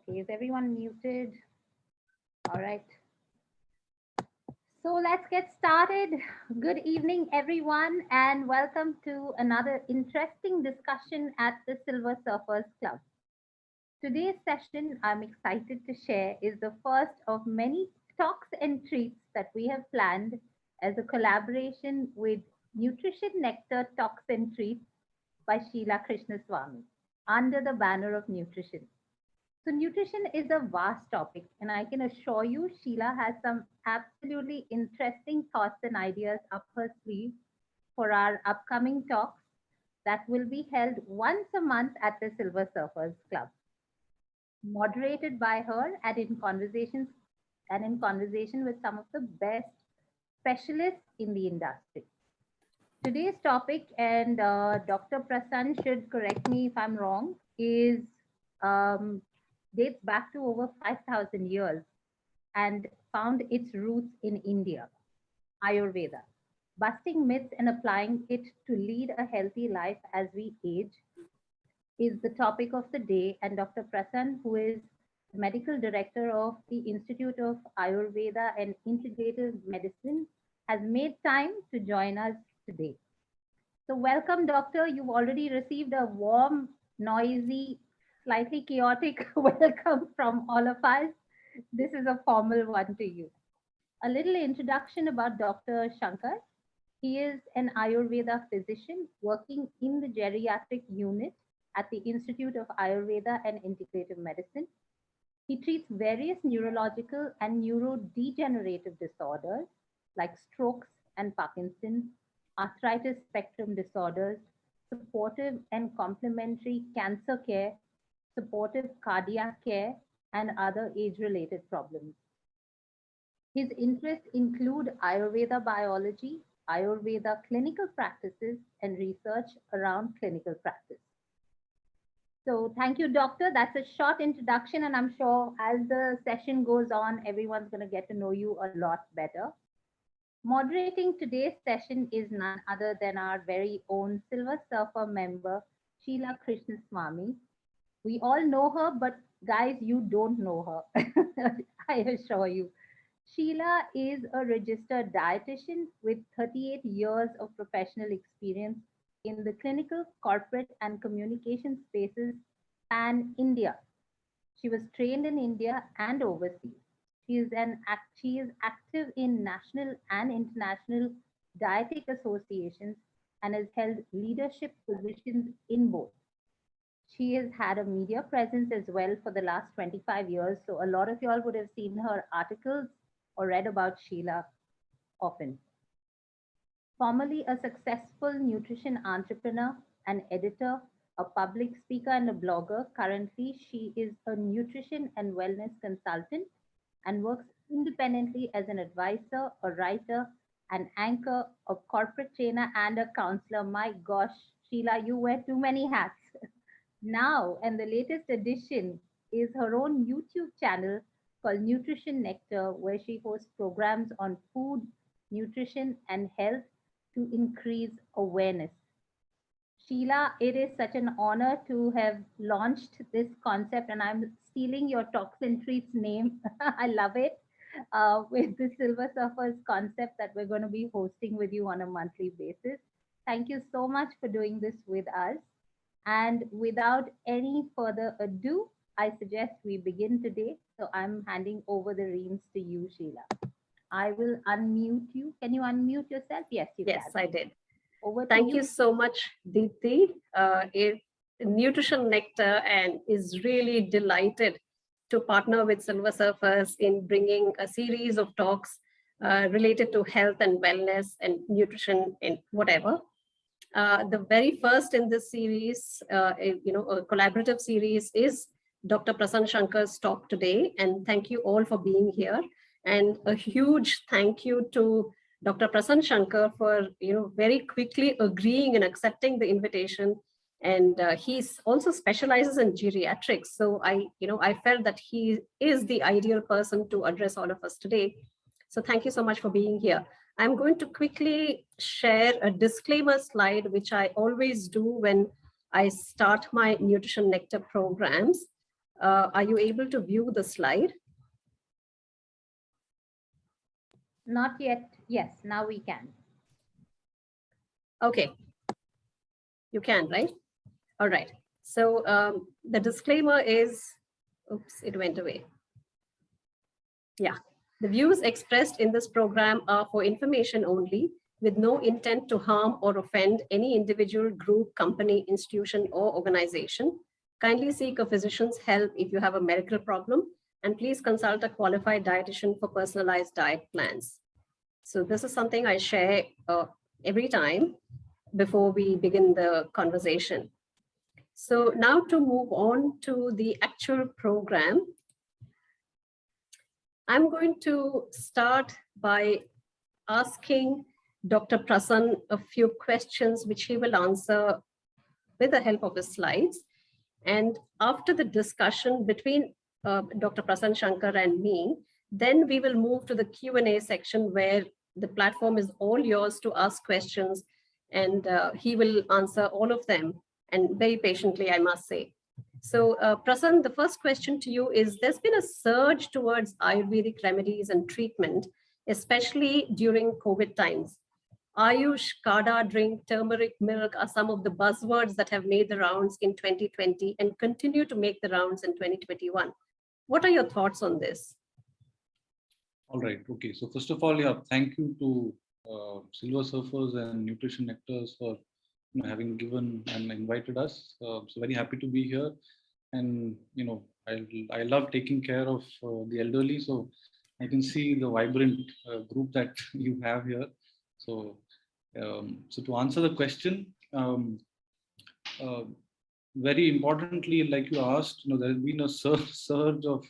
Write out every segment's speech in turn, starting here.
Okay, is everyone muted? All right. So let's get started. Good evening, everyone, and welcome to another interesting discussion at the Silver Surfers Club. Today's session, I'm excited to share, is the first of many talks and treats that we have planned as a collaboration with Nutrition Nectar Talks and Treats by Sheela Krishnaswamy under the banner of nutrition. So nutrition is a vast topic, and I can assure you Sheela has some absolutely interesting thoughts and ideas up her sleeve for our upcoming talks that will be held once a month at the Silver Surfers Club, moderated by her and in conversation with some of the best specialists in the industry. Today's topic, and Dr. Prasan should correct me if I'm wrong, is dates back to over 5,000 years and found its roots in India, Ayurveda. Busting myths and applying it to lead a healthy life as we age is the topic of the day. And Dr. Prasan, who is the medical director of the Institute of Ayurveda and Integrative Medicine, has made time to join us today. So welcome, doctor. You've already received a warm, noisy, slightly chaotic welcome from all of us. This is a formal one to you. A little introduction about Dr. Shankar. He is an Ayurveda physician working in the geriatric unit at the Institute of Ayurveda and Integrative Medicine. He treats various neurological and neurodegenerative disorders like strokes and Parkinson's, arthritis spectrum disorders, supportive and complementary cancer care, supportive cardiac care, and other age-related problems. His interests include Ayurveda biology, Ayurveda clinical practices, and research around clinical practice. So thank you, doctor. That's a short introduction, and I'm sure as the session goes on, everyone's going to get to know you a lot better. Moderating today's session is none other than our very own Silver Surfer member, Sheela Krishnaswamy. We all know her, but guys, you don't know her. I assure you. Sheela is a registered dietitian with 38 years of professional experience in the clinical, corporate, and communication spaces pan India. She was trained in India and overseas. She is active in national and international dietetic associations and has held leadership positions in both. She has had a media presence as well for the last 25 years. So a lot of y'all would have seen her articles or read about Sheela often. Formerly a successful nutrition entrepreneur, an editor, a public speaker, and a blogger, currently she is a nutrition and wellness consultant and works independently as an advisor, a writer, an anchor, a corporate trainer, and a counselor. My gosh, Sheela, you wear too many hats. Now, and the latest addition is her own YouTube channel called Nutrition Nectar, where she hosts programs on food, nutrition, and health to increase awareness. Sheela, it is such an honor to have launched this concept, and I'm stealing your Talks and Treats name. I love it. With the Silver Surfers concept that we're going to be hosting with you on a monthly basis. Thank you so much for doing this with us. And without any further ado, I suggest we begin today. So I'm handing over the reins to you, Sheela. I will unmute you. Can you unmute yourself? Yes, you can. Yes, I did. Over to Thank you so much, Deepthi. Nutrition Nectar and is really delighted to partner with Silver Surfers in bringing a series of talks related to health and wellness and nutrition and whatever. The very first in this series, a collaborative series is Dr. Prasan Shankar's talk today. And thank you all for being here. And a huge thank you to Dr. Prasan Shankar for very quickly agreeing and accepting the invitation. And he also specializes in geriatrics. So I felt that he is the ideal person to address all of us today. So thank you so much for being here. I'm going to quickly share a disclaimer slide, which I always do when I start my Nutrition Nectar programs. Are you able to view the slide? Not yet. Yes, now we can. Okay, you can, right? All right. So the disclaimer is, oops, it went away. Yeah, the views expressed in this program are for information only, with no intent to harm or offend any individual, group, company, institution, or organization. Kindly seek a physician's help if you have a medical problem, and please consult a qualified dietitian for personalized diet plans. So this is something I share every time before we begin the conversation. So now to move on to the actual program, I'm going to start by asking Dr. Prasan a few questions, which he will answer with the help of his slides. And after the discussion between Dr. Prasan Shankar and me, then we will move to the Q&A section where the platform is all yours to ask questions, and he will answer all of them, and very patiently, I must say. So Prasan, the first question to you is, there's been a surge towards Ayurvedic remedies and treatment, especially during COVID times. Ayush, Kada drink, turmeric milk are some of the buzzwords that have made the rounds in 2020 and continue to make the rounds in 2021. What are your thoughts on this? All right. Okay. So first of all, yeah, thank you to Silver Surfers and Nutrition Nectars for having given and invited us. So very happy to be here, and I love taking care of the elderly. So I can see the vibrant group that you have here. So so to answer the question, very importantly, like you asked, there has been a surge of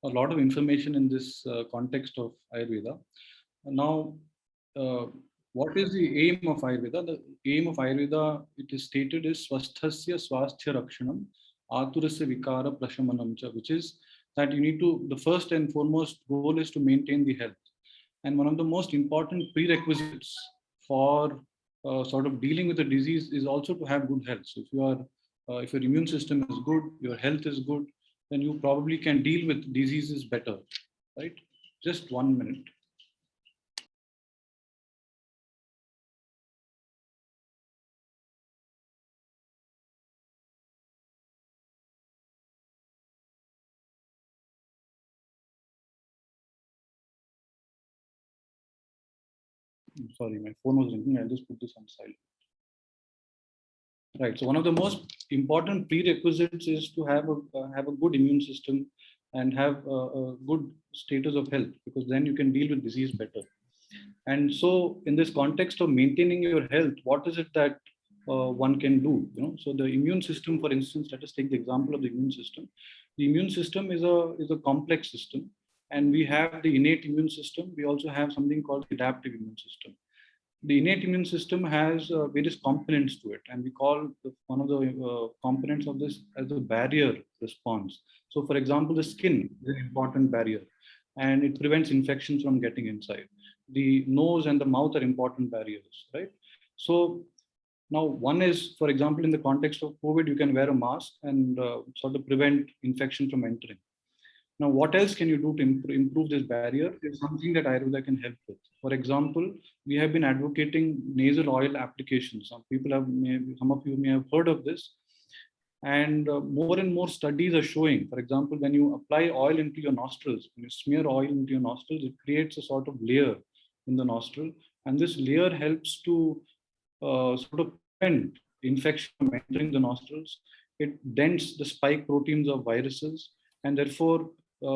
a lot of information in this context of Ayurveda. Now, what is the aim of Ayurveda? The aim of Ayurveda, it is stated, is swasthasya swasthya rakshanam aturasya vikara prashamanam cha, which is that you need to, the first and foremost goal is to maintain the health. And one of the most important prerequisites for sort of dealing with the disease is also to have good health. So if your immune system is good, your health is good, then you probably can deal with diseases better, right? Just 1 minute. I'm sorry, my phone was ringing. I'll just put this on silent. Right. So one of the most important prerequisites is to have a good immune system and have a good status of health, because then you can deal with disease better. And so in this context of maintaining your health, what is it that one can do? So the immune system, for instance, let us take the example of the immune system. The immune system is a complex system, and we have the innate immune system. We also have something called the adaptive immune system. The innate immune system has various components to it, and we call one of the components of this as the barrier response. So, for example, the skin is an important barrier, and it prevents infections from getting inside. The nose and the mouth are important barriers, right? So now one is, for example, in the context of COVID, you can wear a mask and sort of prevent infection from entering. Now, what else can you do to improve this barrier is something that Ayurveda can help with. For example, we have been advocating nasal oil applications. Some of you may have heard of this. And more and more studies are showing, for example, when you apply oil into your nostrils, when you smear oil into your nostrils, it creates a sort of layer in the nostril. And this layer helps to sort of prevent infection from entering the nostrils. It dents the spike proteins of viruses, and therefore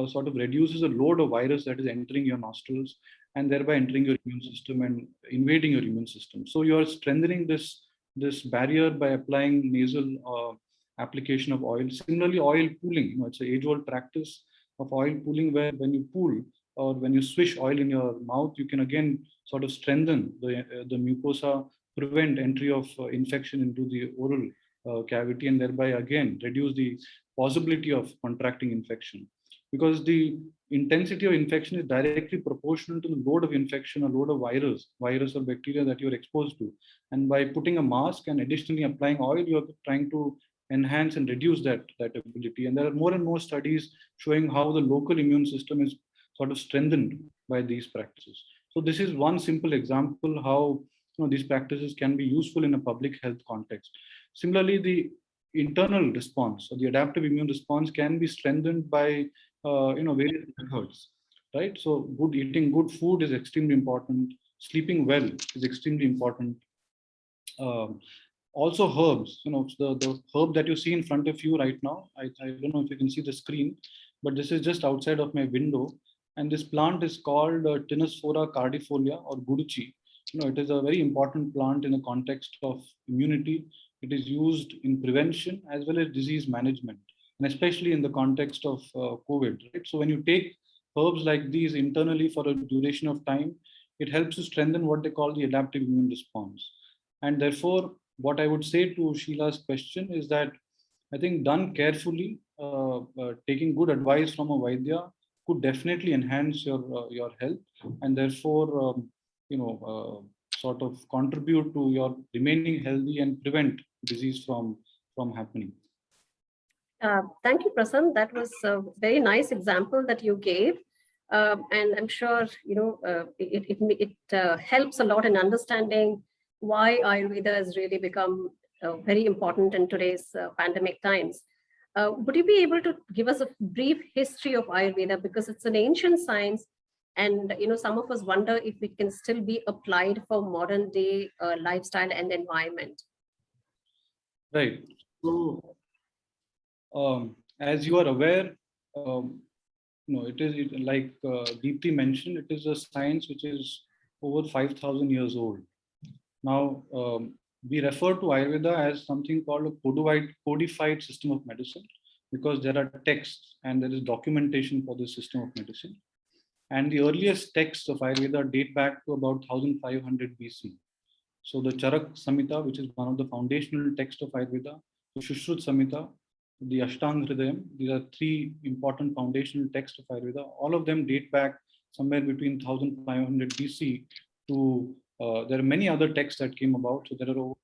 sort of reduces the load of virus that is entering your nostrils and thereby entering your immune system and invading your immune system. So you are strengthening this barrier by applying nasal application of oil. Similarly, oil pooling, it's an age-old practice of oil pooling, where when you pool or when you swish oil in your mouth, you can again sort of strengthen the mucosa, prevent entry of infection into the oral cavity, and thereby again reduce the possibility of contracting infection. Because the intensity of infection is directly proportional to the load of infection or load of virus or bacteria that you're exposed to. And by putting a mask and additionally applying oil, you're trying to enhance and reduce that ability. And there are more and more studies showing how the local immune system is sort of strengthened by these practices. So this is one simple example how these practices can be useful in a public health context. Similarly, the internal response or the adaptive immune response can be strengthened by various methods, right? So good eating good food is extremely important. Sleeping well is extremely important. Also herbs, the herb that you see in front of you right now, I don't know if you can see the screen, but this is just outside of my window. And this plant is called Tinnosphora cardifolia or guduchi. It is a very important plant in the context of immunity. It is used in prevention as well as disease management, and especially in the context of COVID, right? So when you take herbs like these internally for a duration of time, it helps to strengthen what they call the adaptive immune response. And therefore, what I would say to Sheila's question is that I think done carefully, taking good advice from a Vaidya could definitely enhance your health, and therefore, sort of contribute to your remaining healthy and prevent disease from happening. Thank you, Prasan. That was a very nice example that you gave. And I'm sure, it helps a lot in understanding why Ayurveda has really become very important in today's pandemic times. Would you be able to give us a brief history of Ayurveda, because it's an ancient science, and some of us wonder if it can still be applied for modern day lifestyle and environment. Right. So, as you are aware, it is like Deepti mentioned, it is a science which is over 5,000 years old. Now, we refer to Ayurveda as something called a codified system of medicine, because there are texts and there is documentation for this system of medicine. And the earliest texts of Ayurveda date back to about 1500 BC. So the Charak Samhita, which is one of the foundational texts of Ayurveda, the Shushrut Samhita, the Ashtang Hridayam, these are three important foundational texts of Ayurveda. All of them date back somewhere between 1500 BC to there are many other texts that came about. So there are over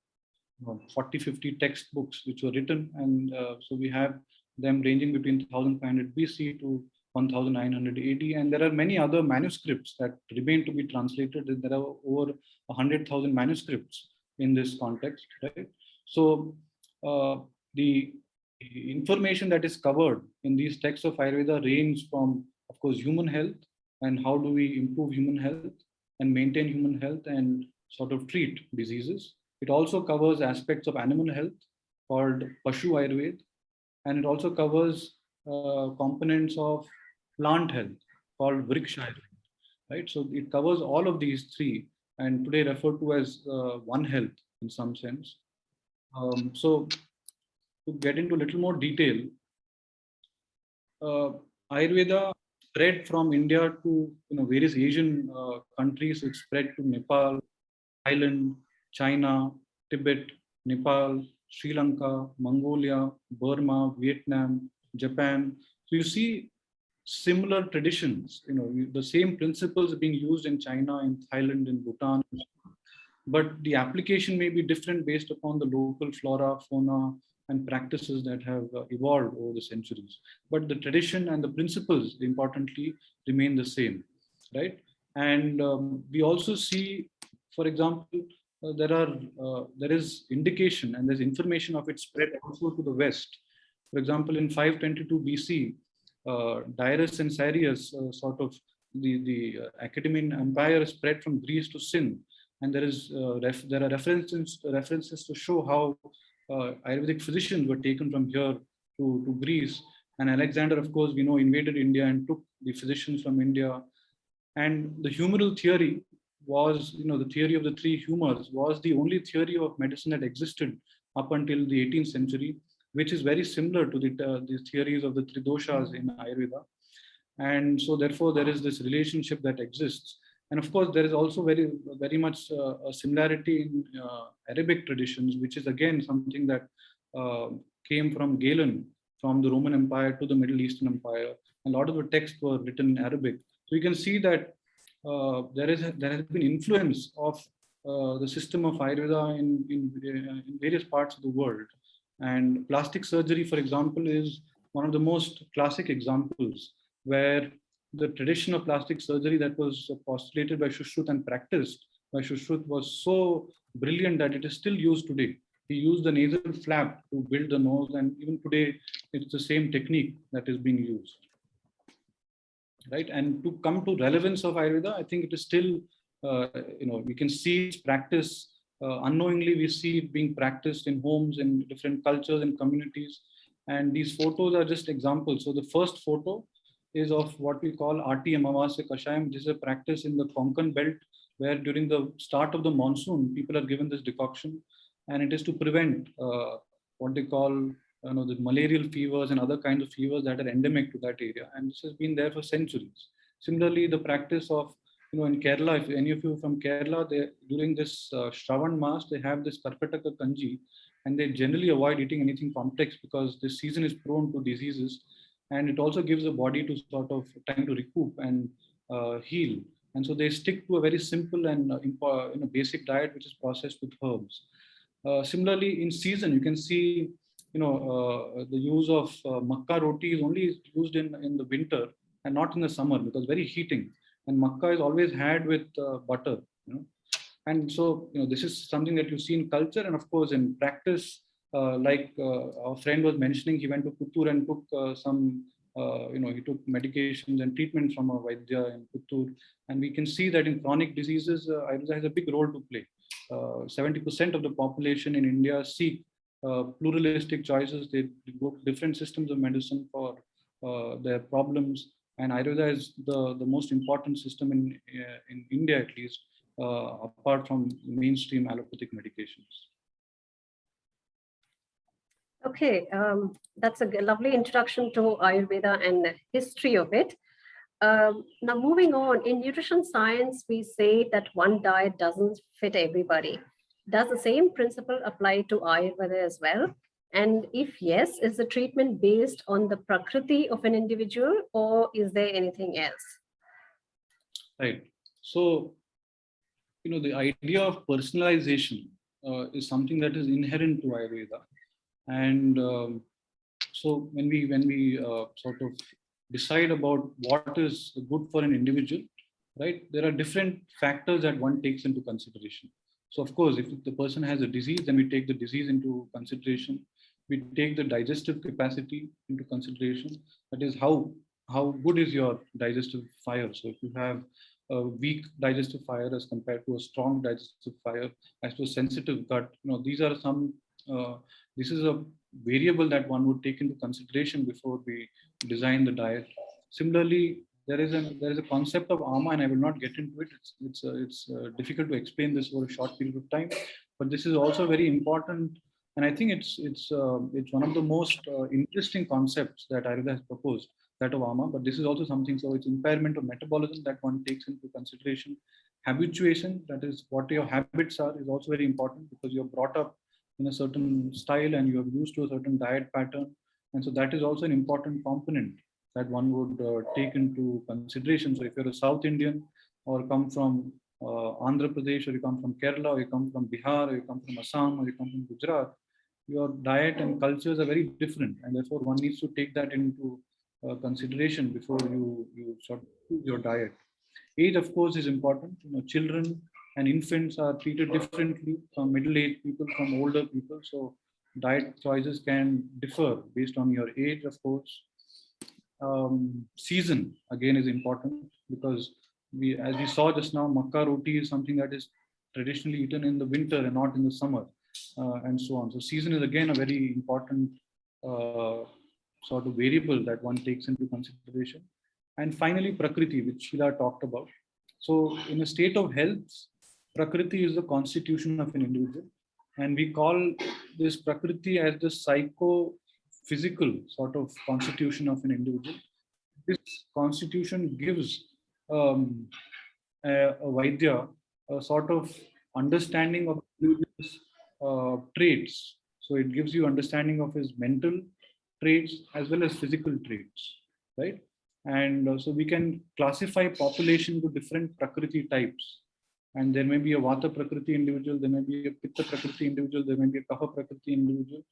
40-50 textbooks which were written, and so we have them ranging between 1500 BC to 1900 AD, and there are many other manuscripts that remain to be translated. There are over 100,000 manuscripts in this context, right? So the information that is covered in these texts of Ayurveda range from, of course, human health and how do we improve human health and maintain human health and sort of treat diseases. It also covers aspects of animal health called Pashu Ayurveda, and it also covers components of plant health called Vriksha Ayurveda, right? So it covers all of these three, and today referred to as One Health in some sense. So to get into a little more detail, Ayurveda spread from India to various Asian countries. It spread to Nepal, Thailand, China, Tibet, Nepal, Sri Lanka, Mongolia, Burma, Vietnam, Japan. So you see similar traditions, the same principles being used in China, in Thailand, in Bhutan, but the application may be different based upon the local flora, fauna, and practices that have evolved over the centuries. But the tradition and the principles, importantly, remain the same, right? And we also see, for example, there is indication and there's information of its spread also to the West. For example, in 522 BC, Darius and Cyrus, sort of the Academian Empire spread from Greece to Sindh, and there are references to show how Ayurvedic physicians were taken from here to Greece. And Alexander, of course, we know, invaded India and took the physicians from India. And the humoral theory was, the theory of the three humors was the only theory of medicine that existed up until the 18th century, which is very similar to the theories of the three doshas in Ayurveda. And so therefore there is this relationship that exists. And of course, there is also very, very much a similarity in Arabic traditions, which is again something that came from Galen, from the Roman Empire to the Middle Eastern Empire. A lot of the texts were written in Arabic. So you can see that there has been influence of the system of Ayurveda in various parts of the world. And plastic surgery, for example, is one of the most classic examples where the tradition of plastic surgery that was postulated by Shushruth and practiced by Shushruth was so brilliant that it is still used today. He used the nasal flap to build the nose, and even today it's the same technique that is being used. Right, and to come to relevance of Ayurveda, I think it is still, we can see its practice unknowingly. We see it being practiced in homes, in different cultures and communities, and these photos are just examples. So the first photo is of what we call Ati Amavasya Kashayam. This is a practice in the Konkan belt where during the start of the monsoon, people are given this decoction, and it is to prevent what they call the malarial fevers and other kinds of fevers that are endemic to that area, and this has been there for centuries. Similarly, the practice of in Kerala, if any of you from Kerala, they during this Shravan Mass, they have this Karkataka Kanji, and they generally avoid eating anything complex because this season is prone to diseases, and it also gives the body to sort of time to recoup and heal. And so they stick to a very simple and basic diet, which is processed with herbs. Similarly, in season, you can see the use of makka roti is only used in the winter and not in the summer because very heating, and makka is always had with butter, and so this is something that you see in culture, and of course in practice, like our friend was mentioning, he went to Puttur and took he took medications and treatments from a Vaidya in Puttur, and we can see that in chronic diseases, Ayurveda has a big role to play. 70% of the population in India seek pluralistic choices. They go to different systems of medicine for their problems, and Ayurveda is the most important system in India, at least, apart from mainstream allopathic medications. Okay, that's a lovely introduction to Ayurveda and the history of it. Now moving on, in nutrition science, we say that one diet doesn't fit everybody. Does the same principle apply to Ayurveda as well? And if yes, is the treatment based on the Prakriti of an individual, or is there anything else? Right. So, the idea of personalization is something that is inherent to Ayurveda. And so when we sort of decide about what is good for an individual, right, there are different factors that one takes into consideration. So of course, if the person has a disease, then we take the disease into consideration. We take the digestive capacity into consideration. That is, how good is your digestive fire. So if you have a weak digestive fire as compared to a strong digestive fire, as to a sensitive gut, these are some. This is a variable that one would take into consideration before we design the diet. Similarly, there is a concept of AMA, and I will not get into it. It's difficult to explain this over a short period of time, but this is also very important, and I think it's one of the most interesting concepts that Ayurveda has proposed, that of AMA. But this is also something. So it's impairment of metabolism that one takes into consideration. Habituation, that is what your habits are, is also very important because you're brought up in a certain style and you are used to a certain diet pattern, and so that is also an important component that one would take into consideration. So if you're a South Indian, or come from Andhra Pradesh, or you come from Kerala, or you come from Bihar, or you come from Assam, or you come from Gujarat, your diet and cultures are very different, and therefore one needs to take that into consideration before you sort of choose your diet. Age, of course, is important. Children and infants are treated differently from middle-aged people, from older people. So diet choices can differ based on your age, of course. Season again is important because as we saw just now, makka roti is something that is traditionally eaten in the winter and not in the summer, and so on. So season is again a very important sort of variable that one takes into consideration. And finally, Prakriti, which Sheela talked about. So in a state of health, Prakriti is the constitution of an individual. And we call this Prakriti as the psycho-physical sort of constitution of an individual. This constitution gives a Vaidya a sort of understanding of individual's traits. So it gives you understanding of his mental traits as well as physical traits, right? And so we can classify population to different Prakriti types. And there may be a Vata Prakriti individual, there may be a Pitta Prakriti individual, there may be a Kapha Prakriti individual.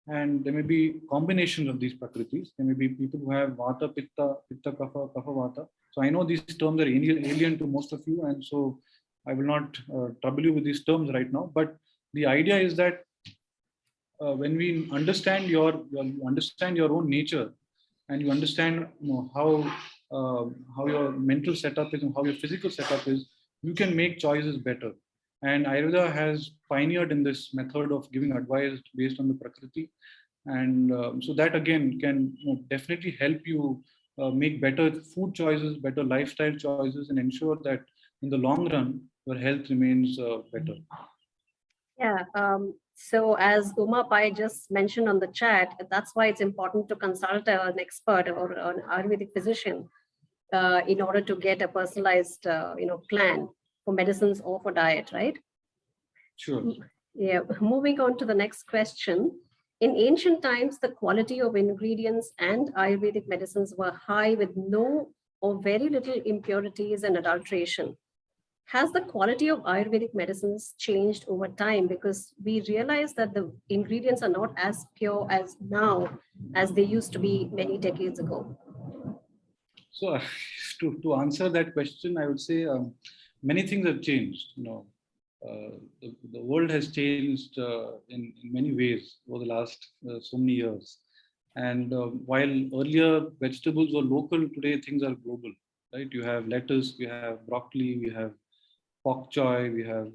And there may be combinations of these prakritis. There may be people who have vata, pitta, pitta, kapha, kapha, vata. So I know these terms are alien to most of you, and so I will not trouble you with these terms right now. But the idea is that when we understand you understand your own nature, and you understand how your mental setup is and how your physical setup is, you can make choices better. And Ayurveda has pioneered in this method of giving advice based on the Prakriti, and so that again can definitely help you make better food choices, better lifestyle choices, and ensure that in the long run your health remains better. Yeah. So as Uma Pai just mentioned on the chat, that's why it's important to consult an expert or an Ayurvedic physician in order to get a personalized, plan for medicines or for diet, right? Sure. Yeah. Moving on to the next question. In ancient times, the quality of ingredients and Ayurvedic medicines were high with no or very little impurities and adulteration. Has the quality of Ayurvedic medicines changed over time? Because we realize that the ingredients are not as pure as now as they used to be many decades ago. So to answer that question, I would say many things have changed. The world has changed in many ways over the last so many years. And while earlier vegetables were local, today things are global, right? You have lettuce, we have broccoli, we have pak choy, we have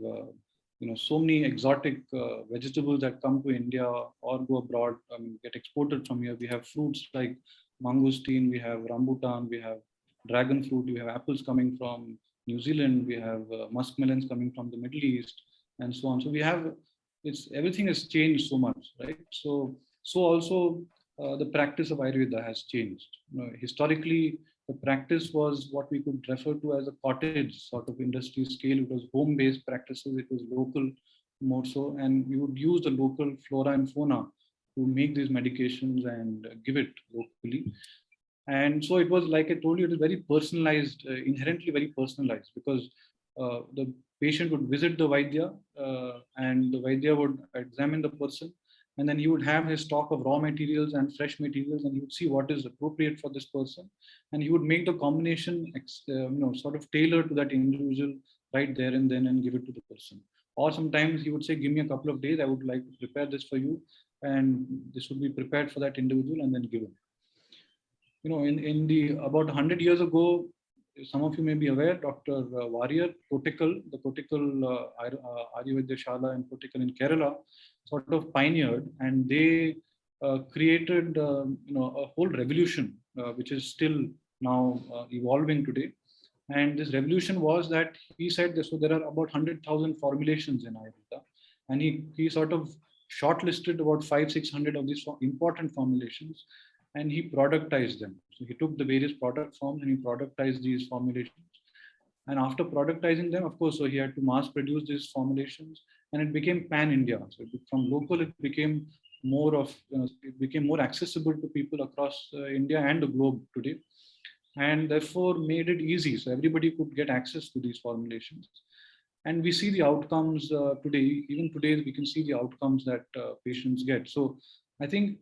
so many exotic vegetables that come to India or go abroad, get exported from here. We have fruits like mangosteen, we have rambutan, we have dragon fruit, we have apples coming from New Zealand, we have muskmelons coming from the Middle East, and so on. So we have everything has changed so much, right? So also the practice of Ayurveda has changed. Historically, the practice was what we could refer to as a cottage sort of industry scale. It was home-based practices. It was local more so, and we would use the local flora and fauna to make these medications and give it locally. And so it was, like I told you, it is very personalized, inherently very personalized, because the patient would visit the Vaidya and the Vaidya would examine the person, and then he would have his stock of raw materials and fresh materials, and he would see what is appropriate for this person, and he would make the combination sort of tailored to that individual right there and then and give it to the person. Or sometimes he would say, give me a couple of days, I would like to prepare this for you, and this would be prepared for that individual and then given. In the about 100 years ago, some of you may be aware, Dr. Warrior, the Kotikal Ayurveda Shala and Kotikal in Kerala, sort of pioneered, and they created a whole revolution, which is still now evolving today. And this revolution was that he said that, so there are about 100,000 formulations in Ayurveda, and he sort of shortlisted about 500-600 of these important formulations, and he productized them. So he took the various product forms and he productized these formulations. And after productizing them, of course, so he had to mass produce these formulations, and it became pan-India. So from local, it became more accessible to people across India and the globe today, and therefore made it easy. So everybody could get access to these formulations. And we see the outcomes today. Even today, we can see the outcomes that patients get. So I think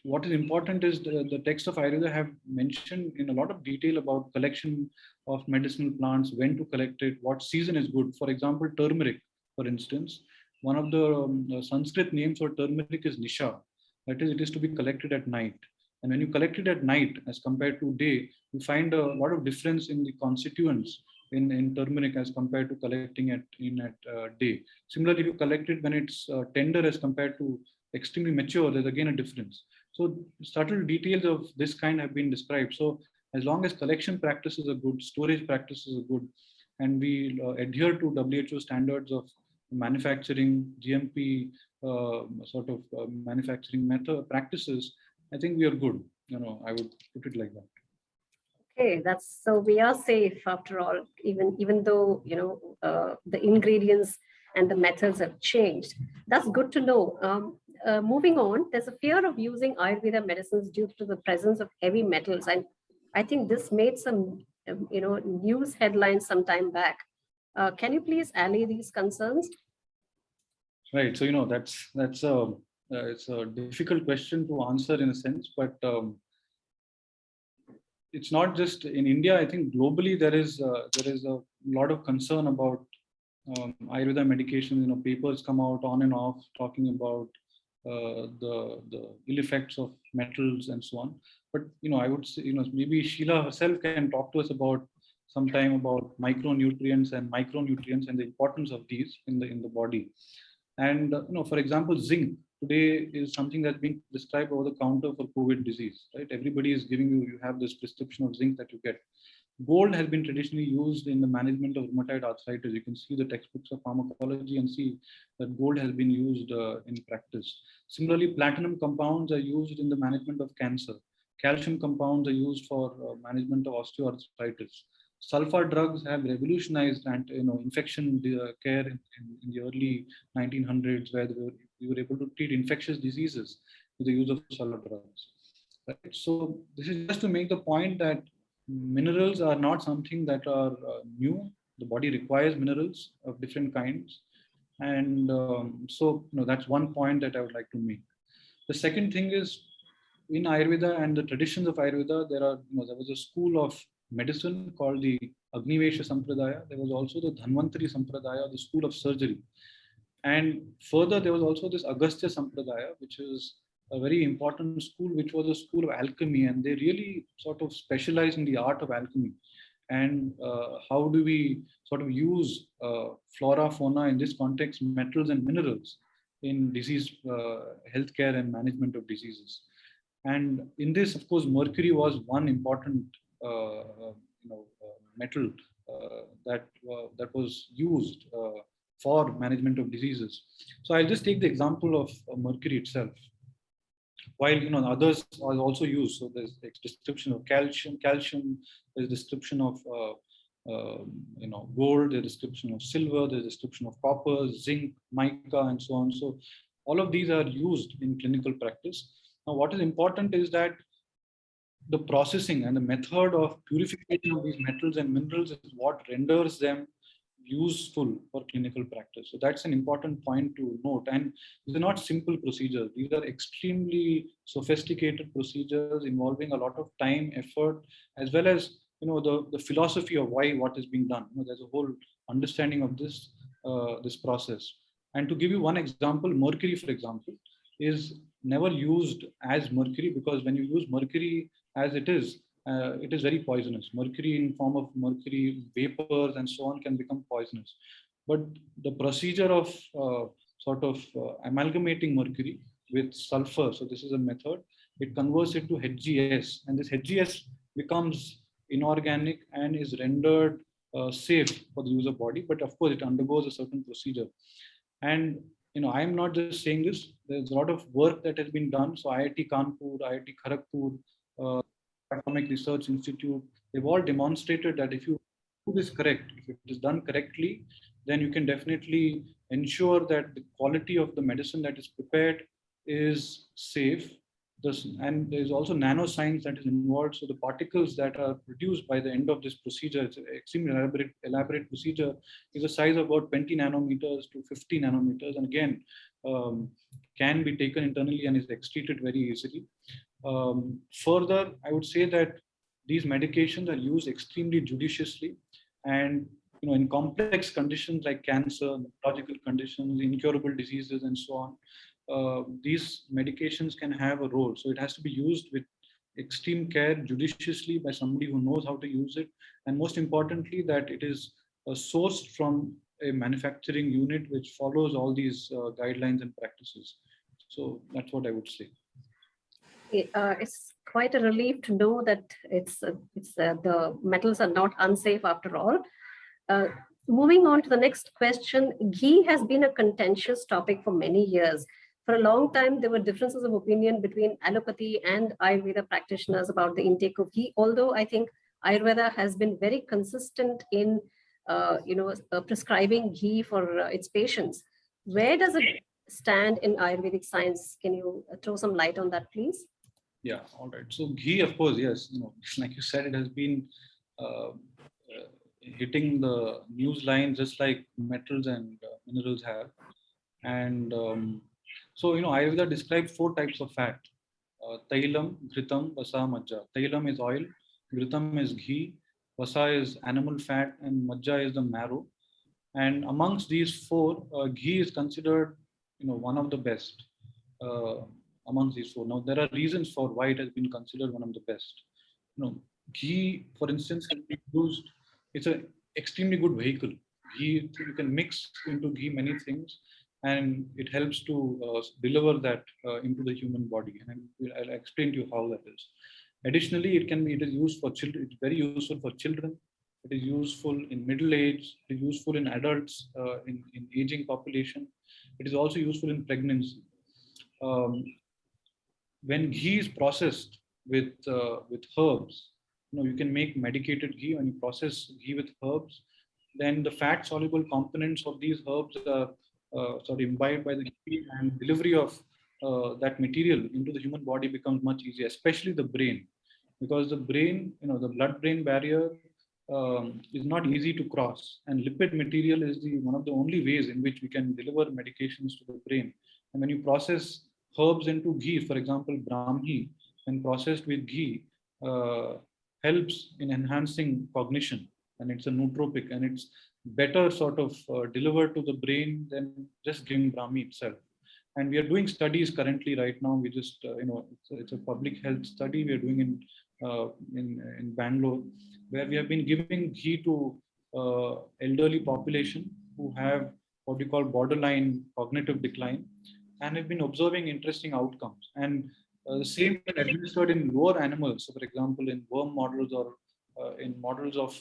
what is important is the text of Ayurveda have mentioned in a lot of detail about collection of medicinal plants, when to collect it, what season is good. For example, turmeric, for instance, one of the Sanskrit names for turmeric is Nisha. That is, it is to be collected at night. And when you collect it at night as compared to day, you find a lot of difference in the constituents in turmeric as compared to collecting it at day. Similarly, if you collect it when it's tender as compared to extremely mature, there's again a difference. So subtle details of this kind have been described. So as long as collection practices are good, storage practices are good, and we adhere to WHO standards of manufacturing, GMP manufacturing method practices, I think we are good. I would put it like that. Okay, so we are safe after all, even though the ingredients and the methods have changed. That's good to know. Moving on, there's a fear of using Ayurveda medicines due to the presence of heavy metals, and I think this made some news headlines some time back. Can you please allay these concerns? Right. So that's a it's a difficult question to answer in a sense, but it's not just in India. I think globally there is a lot of concern about Ayurveda medication. Papers come out on and off talking about the ill effects of metals and so on. But I would say, maybe Sheela herself can talk to us about sometime about micronutrients and the importance of these in the body. And for example, zinc today is something that's being prescribed over the counter for COVID disease, right? Everybody is giving you have this prescription of zinc that you get. Gold has been traditionally used in the management of rheumatoid arthritis. You can see the textbooks of pharmacology and see that gold has been used in practice. Similarly, platinum compounds are used in the management of cancer. Calcium compounds are used for management of osteoarthritis. Sulfur drugs have revolutionized infection care in the early 1900s, where we were able to treat infectious diseases with the use of sulfur drugs. Right? So this is just to make the point that minerals are not something that are new. The body requires minerals of different kinds, and so that's one point that I would like to make. The second thing is, in Ayurveda and the traditions of Ayurveda, there was a school of medicine called the Agnivesha Sampradaya. There was also the Dhanvantari Sampradaya, the school of surgery. And further, there was also this Agastya Sampradaya, which is a very important school, which was a school of alchemy. And they really sort of specialized in the art of alchemy. And how do we sort of use flora, fauna, in this context, metals and minerals in disease healthcare and management of diseases. And in this, of course, mercury was one important metal that was used for management of diseases. So I'll just take the example of mercury itself. While others are also used, so there's description of calcium, there's description of gold, there's description of silver, there's description of copper, zinc, mica, and so on. So all of these are used in clinical practice. Now, what is important is that the processing and the method of purification of these metals and minerals is what renders them useful for clinical practice. So that's an important point to note. And these are not simple procedures. These are extremely sophisticated procedures involving a lot of time, effort, as well as the philosophy of why what is being done. There's a whole understanding of this this process. And to give you one example, mercury, for example, is never used as mercury, because when you use mercury as it is very poisonous. Mercury in form of mercury vapors and so on can become poisonous. But the procedure of amalgamating mercury with sulfur, so this is a method, it converts it to HGS, and this HGS becomes inorganic and is rendered safe for the user body. But of course, it undergoes a certain procedure. And I'm not just saying this. There's a lot of work that has been done. So IIT Kanpur, IIT Kharagpur, Atomic Research Institute, they've all demonstrated that if you do this correct, if it is done correctly, then you can definitely ensure that the quality of the medicine that is prepared is safe. And there's also nanoscience that is involved. So the particles that are produced by the end of this procedure, it's an extremely elaborate procedure, is a size of about 20 nanometers to 50 nanometers. And again, can be taken internally and is excreted very easily. Further, I would say that these medications are used extremely judiciously, and in complex conditions like cancer, neurological conditions, incurable diseases, and so on, these medications can have a role. So it has to be used with extreme care, judiciously, by somebody who knows how to use it, and most importantly, that it is sourced from a manufacturing unit which follows all these guidelines and practices. So that's what I would say. It's quite a relief to know that the metals are not unsafe after all. Moving on to the next question, ghee has been a contentious topic for many years. For a long time, there were differences of opinion between allopathy and Ayurveda practitioners about the intake of ghee, although I think Ayurveda has been very consistent in prescribing ghee for its patients. Where does it stand in Ayurvedic science? Can you throw some light on that, please? Yeah, all right. So ghee, of course, yes, like you said, it has been hitting the news line just like metals and minerals have. And So, Ayurveda describes 4 types of fat. Tailam, Ghritam, Vasa, Majja. Tailam is oil, Ghritam is ghee, Vasa is animal fat, and Majja is the marrow. And amongst these 4, ghee is considered, one of the best uh, amongst these 4. Now, there are reasons for why it has been considered one of the best. Ghee, for instance, can be used. It's an extremely good vehicle. Ghee, you can mix into ghee many things, and it helps to deliver that into the human body. And I'll explain to you how that is. Additionally, it is used for children. It's very useful for children. It is useful in middle age. It is useful in adults, in aging population. It is also useful in pregnancy. Um, when ghee is processed with herbs, you can make medicated ghee. When you process ghee with herbs, then the fat soluble components of these herbs are sort of imbibed by the ghee, and delivery of that material into the human body becomes much easier, especially the brain, because the brain, the blood brain barrier is not easy to cross, and lipid material is the one of the only ways in which we can deliver medications to the brain. And when you process herbs into ghee, for example, Brahmi, when processed with ghee, uh, helps in enhancing cognition, and it's a nootropic, and it's better sort of delivered to the brain than just giving Brahmi itself. And we are doing studies currently right now. We just, it's a public health study we are doing in Bangalore, where we have been giving ghee to elderly population who have what we call borderline cognitive decline, and have been observing interesting outcomes. And the same when administered in lower animals, so for example, in worm models or in models of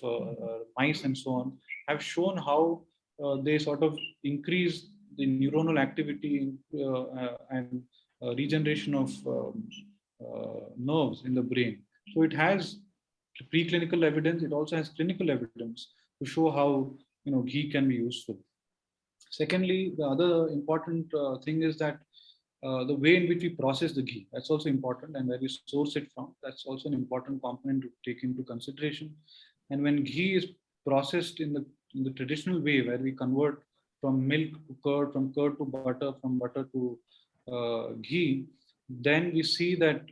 mice and so on, have shown how they sort of increase the neuronal activity and regeneration of nerves in the brain. So it has preclinical evidence. It also has clinical evidence to show how ghee can be useful. Secondly, the other important thing is that the way in which we process the ghee, that's also important, and where we source it from, that's also an important component to take into consideration. And when ghee is processed in the traditional way, where we convert from milk to curd, from curd to butter, from butter to ghee, then we see that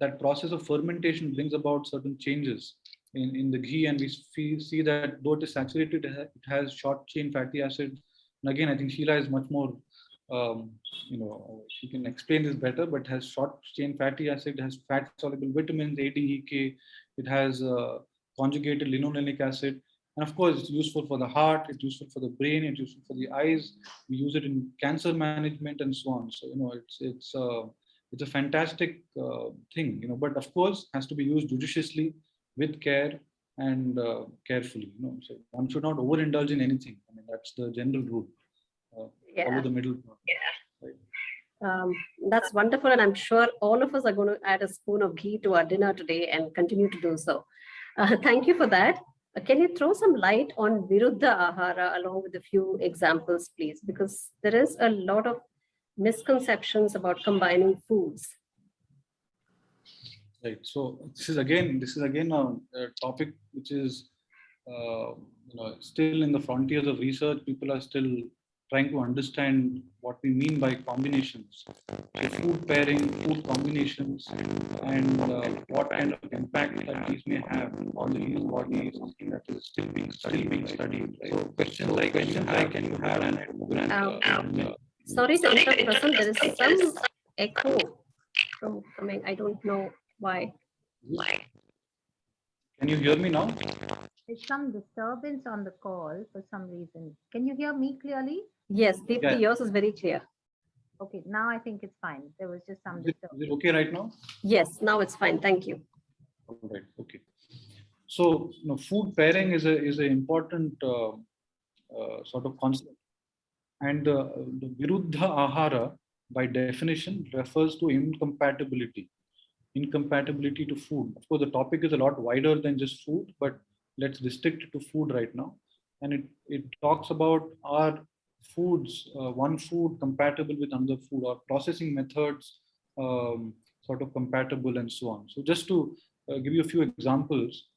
that process of fermentation brings about certain changes in the ghee, and we see that though it is saturated, it has short chain fatty acids. And again, I think Sheela is much more, she can explain this better, but it has short chain fatty acid, it has fat soluble vitamins, A, D, E, K, it has conjugated linolenic acid. And of course, it's useful for the heart, it's useful for the brain, it's useful for the eyes. We use it in cancer management and so on. So, it's a fantastic thing, but of course has to be used judiciously, with care, and carefully. So one should not overindulge in anything. I mean, that's the general rule. Follow the middle path. Yeah. Right. That's wonderful, and I'm sure all of us are going to add a spoon of ghee to our dinner today and continue to do so. Thank you for that. Can you throw some light on Viruddha Ahara along with a few examples, please? Because there is a lot of misconceptions about combining foods. Right. So this is again a topic which is still in the frontiers of research. People are still trying to understand what we mean by combinations, so food pairing, food combinations, and what kind of impact that these may have on the human body is something that is still being studied. So questions like can you have an sorry to interrupt, Prasan, there is some echo from coming. I don't know why. Can you hear me now? There's some disturbance on the call for some reason. Can you hear me clearly? Yes, Deepti, yours is very clear. Okay, now I think it's fine. There was just some Is disturbance. it okay right now? Yes, now it's fine. Thank you. All right. Okay. So, food pairing is an important sort of concept, and the Viruddha Ahara, by definition, refers to incompatibility to food. Of course, the topic is a lot wider than just food, but let's restrict it to food right now. And it talks about our foods, one food compatible with another food, or processing methods sort of compatible, and so on. So just to give you a few examples,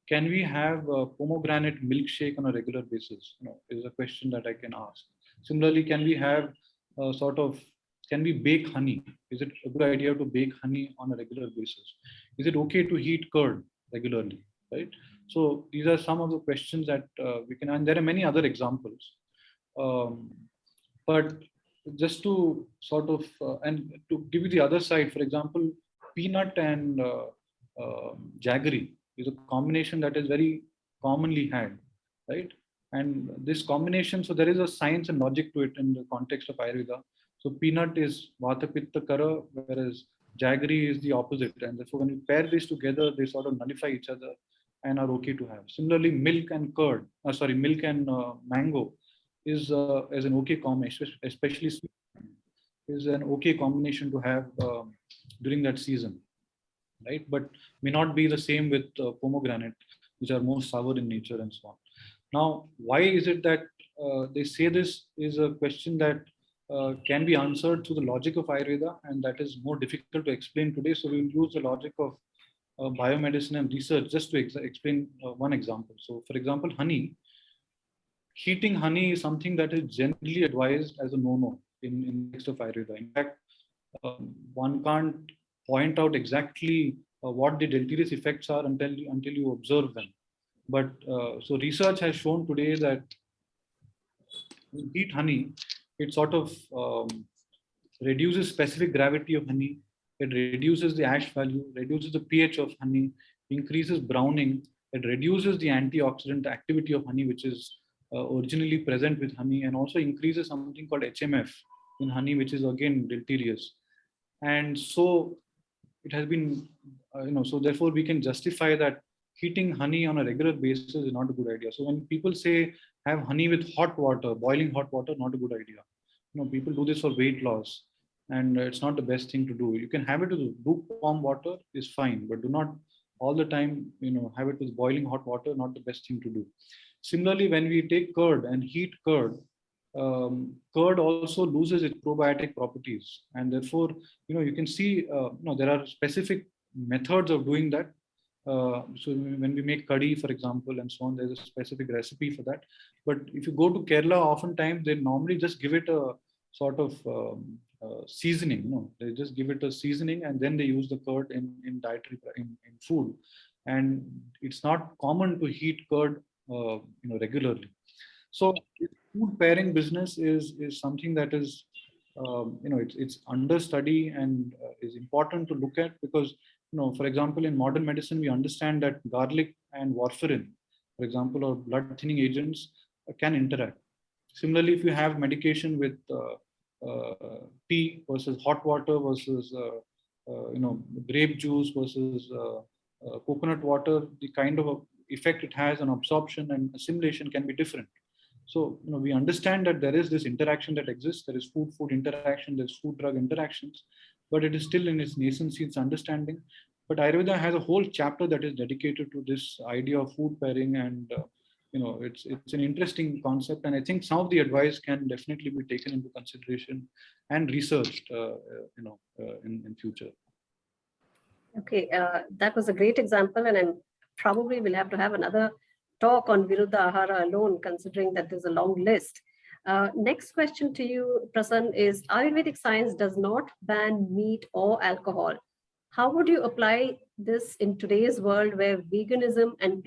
can we have a pomegranate milkshake on a regular basis? Is a question that I can ask. Similarly, can we have a sort of can we bake honey? Is it a good idea to bake honey on a regular basis? Is it okay to heat curd regularly? Right. So these are some of the questions that we can, and there are many other examples. But just to sort of, and to give you the other side, for example, peanut and jaggery is a combination that is very commonly had, right? And this combination, so there is a science and logic to it in the context of Ayurveda. So peanut is Vata Pitta Kara, whereas jaggery is the opposite. And therefore, when you pair these together, they sort of nullify each other and are okay to have. Similarly, milk and curd, milk and mango is an okay combination, especially sweet, is an okay combination to have during that season, right? But may not be the same with pomegranate, which are more sour in nature and so on. Now, why is it that they say this is a question that can be answered through the logic of Ayurveda, and that is more difficult to explain today. So we'll use the logic of biomedicine and research just to explain one example. So, for example, honey. Heating honey is something that is generally advised as a no-no in the text of Ayurveda. In fact, one can't point out exactly what the deleterious effects are until you observe them. But so research has shown today that when you heat honey, it sort of reduces specific gravity of honey. It reduces the ash value, reduces the pH of honey, increases browning. It reduces the antioxidant activity of honey, which is originally present with honey, and also increases something called HMF in honey, which is again deleterious. And so it has been, so therefore we can justify that heating honey on a regular basis is not a good idea. So when people say have honey with hot water, boiling hot water, not a good idea. People do this for weight loss, and it's not the best thing to do. You can have it with lukewarm water is fine, but do not all the time, have it with boiling hot water, not the best thing to do. Similarly, when we take curd and heat curd, curd also loses its probiotic properties, and therefore, you can see, there are specific methods of doing that. So when we make curry, for example, and so on, there's a specific recipe for that. But if you go to Kerala, oftentimes they normally just give it a sort of seasoning. They just give it a seasoning, and then they use the curd in dietary in food. And it's not common to heat curd, regularly. So food pairing business is something that is, it's under study and is important to look at, because for example, in modern medicine, we understand that garlic and warfarin, for example, or blood thinning agents can interact. Similarly, if you have medication with tea versus hot water versus grape juice versus coconut water, the kind of effect it has on absorption and assimilation can be different. So we understand that there is this interaction that exists. There is food interaction, there's food drug interactions, but it is still in its nascency, its understanding. But Ayurveda has a whole chapter that is dedicated to this idea of food pairing, and it's an interesting concept. And I think some of the advice can definitely be taken into consideration and researched, in future. Okay, that was a great example, and I'm probably will have to have another talk on Viruddha Ahara alone, considering that there's a long list. Next question to you, Prasan, is Ayurvedic science does not ban meat or alcohol. How would you apply this in today's world where veganism and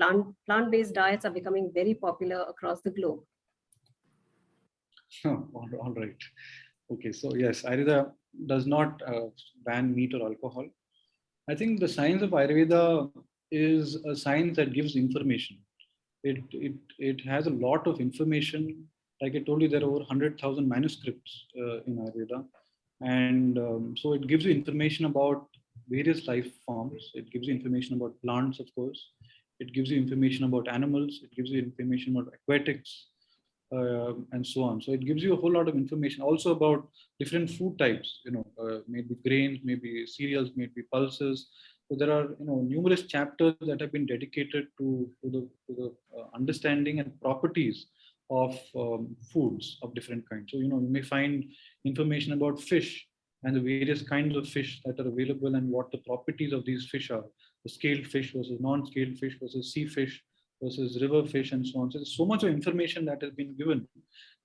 plant-based diets are becoming very popular across the globe? All right. Okay, so yes, Ayurveda does not ban meat or alcohol. I think the science of Ayurveda is a science that gives information. It has a lot of information. Like I told you, there are over 100,000 manuscripts in Ayurveda. And so it gives you information about various life forms. It gives you information about plants, of course. It gives you information about animals. It gives you information about aquatics, and so on. So it gives you a whole lot of information also about different food types, maybe grains, maybe cereals, maybe pulses. So there are, numerous chapters that have been dedicated to the understanding and properties of foods of different kinds. So, you may find information about fish and the various kinds of fish that are available and what the properties of these fish are. The scaled fish versus non-scaled fish versus sea fish versus river fish and so on. So there's so much of information that has been given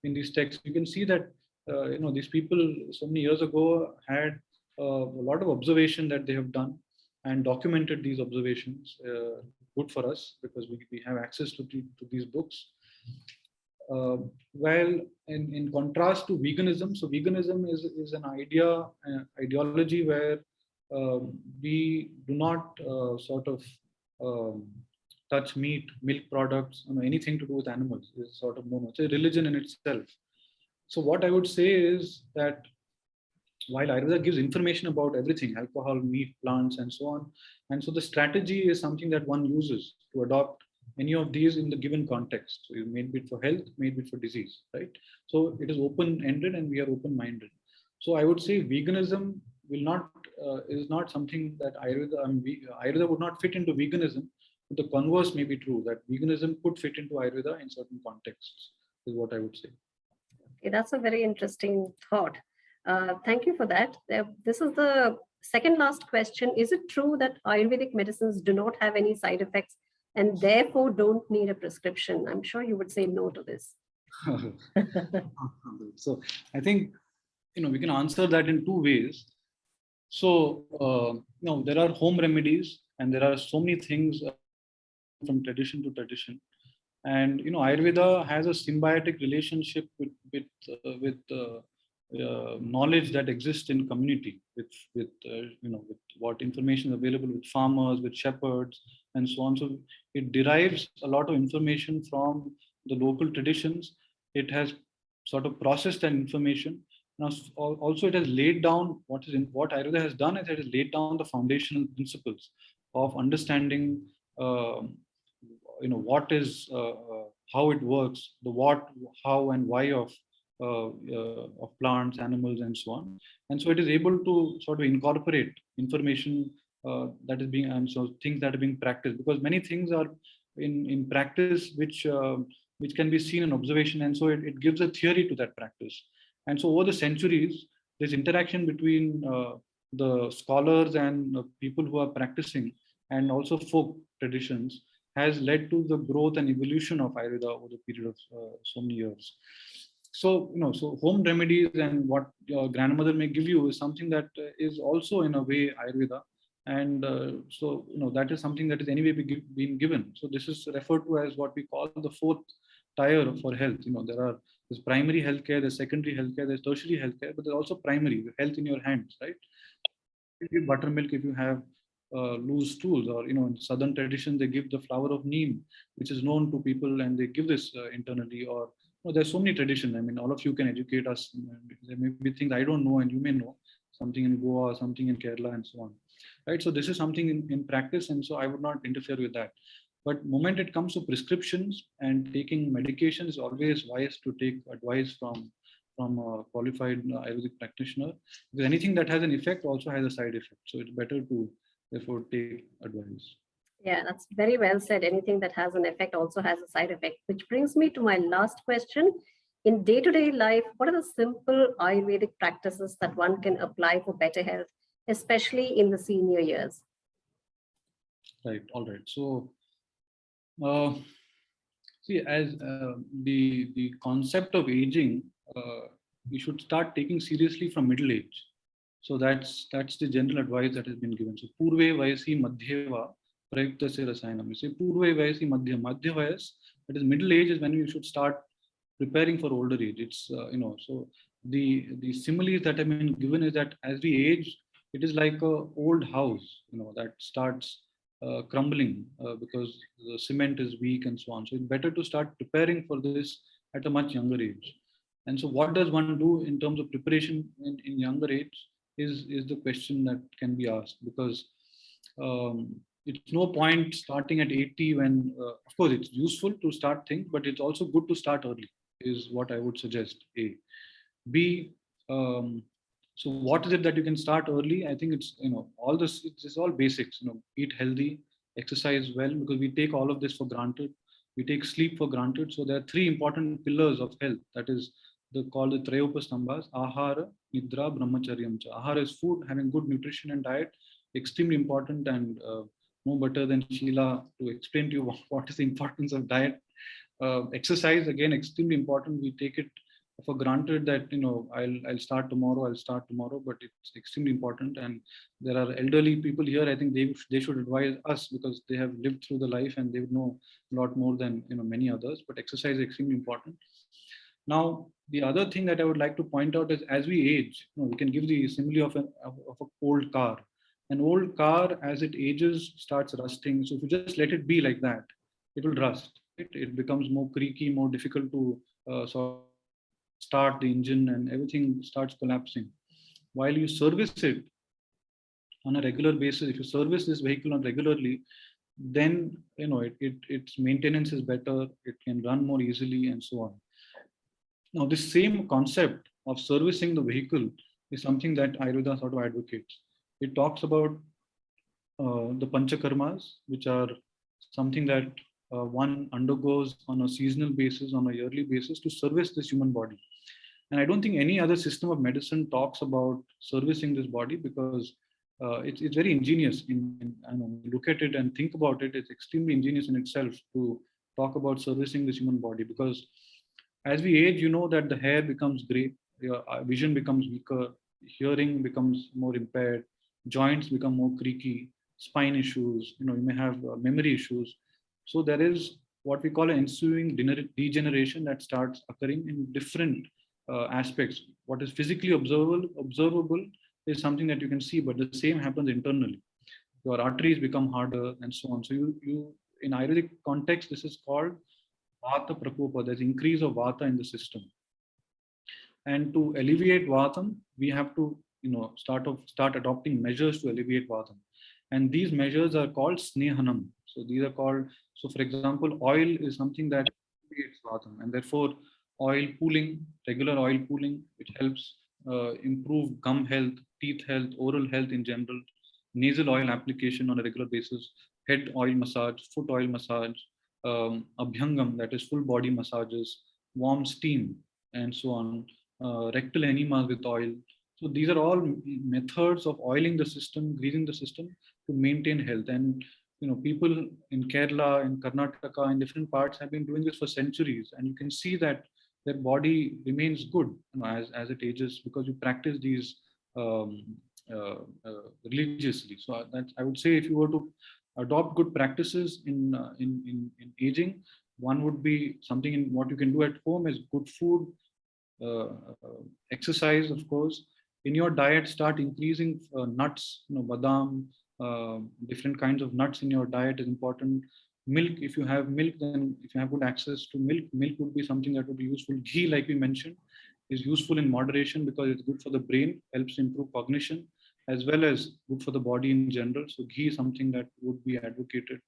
in these texts. You can see that these people so many years ago had a lot of observation that they have done and documented these observations. Good for us because we have access to these books. While in contrast to veganism, so veganism is an ideology where we do not sort of um, touch meat, milk products, anything to do with animals. Is sort of it's a religion in itself. So what I would say is that while Ayurveda gives information about everything, alcohol, meat, plants, and so on, and so the strategy is something that one uses to adopt any of these in the given context. So you made it for health, made it for disease, right? So it is open-ended and we are open-minded. So I would say veganism will not is not something that Ayurveda would not fit into veganism. But the converse may be true, that veganism could fit into Ayurveda in certain contexts, is what I would say. Okay, that's a very interesting thought. Thank you for that. This is the second last question. Is it true that Ayurvedic medicines do not have any side effects and therefore don't need a prescription? I'm sure you would say no to this. So I think we can answer that in two ways. So there are home remedies, and there are so many things from tradition to tradition. And Ayurveda has a symbiotic relationship with knowledge that exists in community, with what information is available with farmers, with shepherds, and so on. So it derives a lot of information from the local traditions. It has sort of processed that information. Now, also it has laid down what Ayurveda has done is it has laid down the foundational principles of understanding. What is how it works, the what, how, and why of plants, animals, and so on. And so it is able to sort of incorporate information that is being, and so things that are being practiced, because many things are in practice which can be seen in observation, and so it gives a theory to that practice. And so over the centuries, this interaction between the scholars and people who are practicing, and also folk traditions, has led to the growth and evolution of Ayurveda over the period of so many years. So, so home remedies and what your grandmother may give you is something that is also in a way Ayurveda. And so, that is something that is anyway being given. So this is referred to as what we call the fourth tier for health. There's primary healthcare, there's secondary healthcare, there's tertiary healthcare, but there's also primary health in your hands, right? You give buttermilk if you have loose stools, or in southern tradition they give the flower of neem, which is known to people, and they give this internally. Or there's so many traditions. I mean, all of you can educate us. There may be things I don't know and you may know, something in Goa, something in Kerala, and so on, right? So this is something in practice, and so I would not interfere with that. But moment it comes to prescriptions and taking medication, is always wise to take advice from a qualified Ayurvedic practitioner, because anything that has an effect also has a side effect. So it's better to therefore take advice. Yeah, that's very well said. Anything that has an effect also has a side effect, which brings me to my last question. In day-to-day life, what are the simple Ayurvedic practices that one can apply for better health, especially in the senior years? Right. All right. So, see, as the concept of aging, we should start taking seriously from middle age. So that's the general advice that has been given. So Purve Vayasi Madhyeva Prayuktasya Rasayanam. You say Purve Vayasi Madhya. Madhya Vayas, that is middle age, is when you should start preparing for older age. It's so the similes that have been given is that as we age, it is like a old house, that starts crumbling because the cement is weak and so on. So it's better to start preparing for this at a much younger age. And so what does one do in terms of preparation in younger age is the question that can be asked, because it's no point starting at 80 when, of course, it's useful to start things, but it's also good to start early, is what I would suggest. A. B. So what is it that you can start early? I think it's, all this, it's all basics, eat healthy, exercise well, because we take all of this for granted. We take sleep for granted. So there are three important pillars of health. That is called the Trayopastambhas: Ahara, Nidra, Brahmacharyam. Ahara is food, having good nutrition and diet, extremely important, and no better than Sheela to explain to you what is the importance of diet. Exercise, again, extremely important. We take it for granted that, I'll start tomorrow, but it's extremely important. And there are elderly people here. I think they should advise us, because they have lived through the life and they would know a lot more than many others. But exercise is extremely important. Now, the other thing that I would like to point out is, as we age, we can give the simile of a old car. An old car, as it ages, starts rusting. So if you just let it be like that, it will rust. It becomes more creaky, more difficult to sort of start the engine, and everything starts collapsing. While you service it on a regular basis, if you service this vehicle on regularly, then its maintenance is better. It can run more easily, and so on. Now, this same concept of servicing the vehicle is something that Ayurveda sort of advocates. It talks about the panchakarmas, which are something that one undergoes on a seasonal basis, on a yearly basis, to service this human body. And I don't think any other system of medicine talks about servicing this body, because it's very ingenious. Look at it and think about it. It's extremely ingenious in itself to talk about servicing this human body, because as we age, that the hair becomes gray, your vision becomes weaker, hearing becomes more impaired, joints become more creaky, spine issues, you may have memory issues. So there is what we call an ensuing degeneration that starts occurring in different aspects. What is physically observable is something that you can see, but the same happens internally. Your arteries become harder, and so on. So you in Ayurvedic context, this is called Vata Prakopa. There's increase of Vata in the system. And to alleviate Vatam, we have to start adopting measures to alleviate Vatam. And these measures are called Snehanam. So these are called, so for example, oil is something that alleviates Vatam, and therefore oil pooling, regular oil pooling, which helps improve gum health, teeth health, oral health in general, nasal oil application on a regular basis, head oil massage, foot oil massage, abhyangam, that is full body massages, warm steam, and so on, rectal enemas with oil. So these are all methods of oiling the system, greasing the system to maintain health. And people in Kerala, in Karnataka, in different parts have been doing this for centuries, and you can see that their body remains good as it ages, because you practice these religiously. So that I would say, if you were to adopt good practices in aging, one would be something in what you can do at home is good food, exercise, of course. In your diet, start increasing nuts, badam, different kinds of nuts in your diet is important. Milk, if you have milk, then if you have good access to milk would be something that would be useful. Ghee, like we mentioned, is useful in moderation, because it's good for the brain, helps improve cognition, as well as good for the body in general. So ghee is something that would be advocated.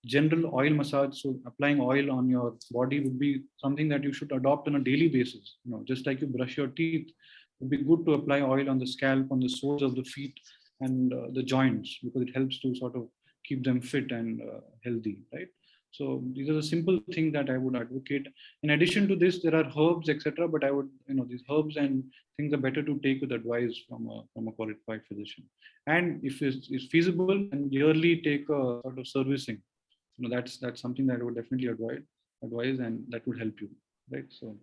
General oil massage, so applying oil on your body, would be something that you should adopt on a daily basis. Just like you brush your teeth, it would be good to apply oil on the scalp, on the soles of the feet, and the joints, because it helps to sort of keep them fit and healthy, right? So these are the simple things that I would advocate. In addition to this, there are herbs, etc. But I would, these herbs and things are better to take with advice from a qualified physician. And if it's feasible, and yearly take a sort of servicing. That's something that I would definitely advise, and that would help you, right? So.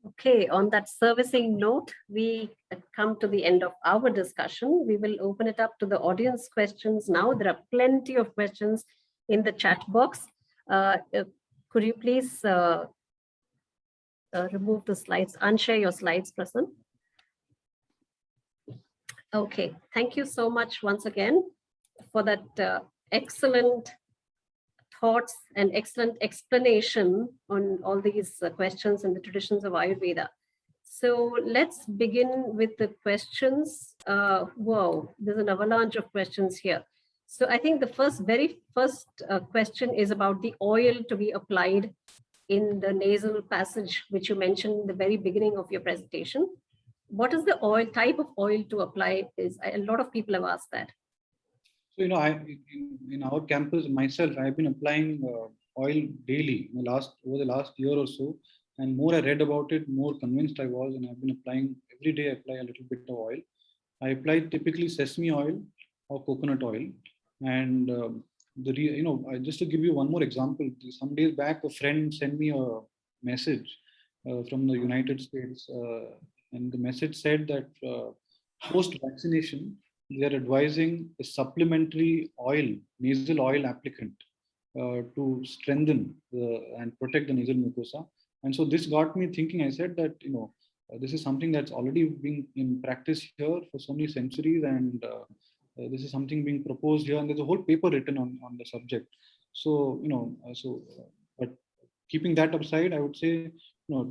Okay, on that servicing note, we come to the end of our discussion. We will open it up to the audience questions now. There are plenty of questions in the chat box. Could you please remove the slides, unshare your slides, Prasan? Okay, thank you so much once again for that excellent thoughts and excellent explanation on all these questions and the traditions of Ayurveda. So let's begin with the questions. Wow, there's an avalanche of questions here. So I think the very first question is about the oil to be applied in the nasal passage, which you mentioned in the very beginning of your presentation. What is the type of oil to apply? A lot of people have asked that. So, in our campus, myself, I've been applying oil daily over the last year or so. And more I read about it, more convinced I was, and I've been applying every day. I apply a little bit of oil. I apply typically sesame oil or coconut oil. And just to give you one more example, some days back, a friend sent me a message from the United States, and the message said that post-vaccination, they are advising a supplementary oil, nasal oil applicant, to strengthen and protect the nasal mucosa. And so this got me thinking. I said that, this is something that's already been in practice here for so many centuries, and this is something being proposed here, and there's a whole paper written on the subject. So, but keeping that aside, I would say,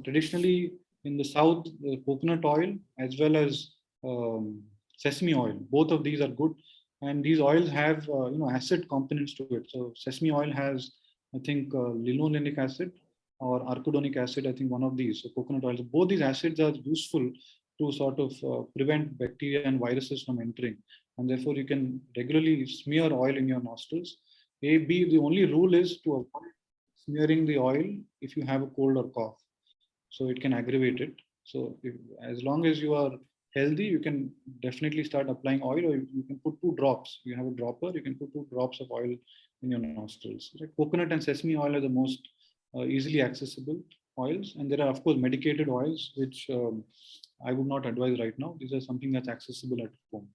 traditionally in the South, the coconut oil as well as sesame oil, both of these are good. And these oils have, acid components to it. So sesame oil has, I think, linolenic acid or arachidonic acid, I think one of these. So coconut oils, both these acids are useful to sort of prevent bacteria and viruses from entering. And therefore, you can regularly smear oil in your nostrils. The only rule is to avoid smearing the oil if you have a cold or cough. So it can aggravate it. So as long as you are healthy, you can definitely start applying oil, or you can put 2 drops. You have a dropper, you can put 2 drops of oil in your nostrils. Right? Coconut and sesame oil are the most easily accessible oils. And there are, of course, medicated oils, which I would not advise right now. These are something that's accessible at home.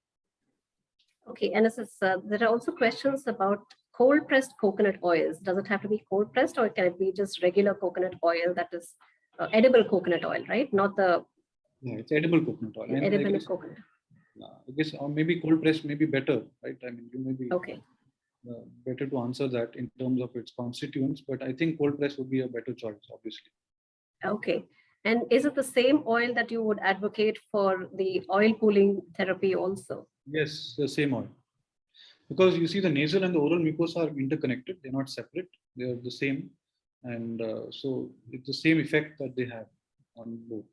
Okay, and there are also questions about cold pressed coconut oils. Does it have to be cold pressed, or can it be just regular coconut oil, that is edible coconut oil, right? Not the... Yeah, it's edible coconut oil. And edible coconut. I guess, or maybe cold pressed may be better, right? I mean, you may be better to answer that in terms of its constituents, but I think cold press would be a better choice, obviously. Okay. And is it the same oil that you would advocate for the oil pooling therapy also? Yes, the same oil. Because you see, the nasal and the oral mucosa are interconnected. They're not separate. They're the same. And so it's the same effect that they have on both.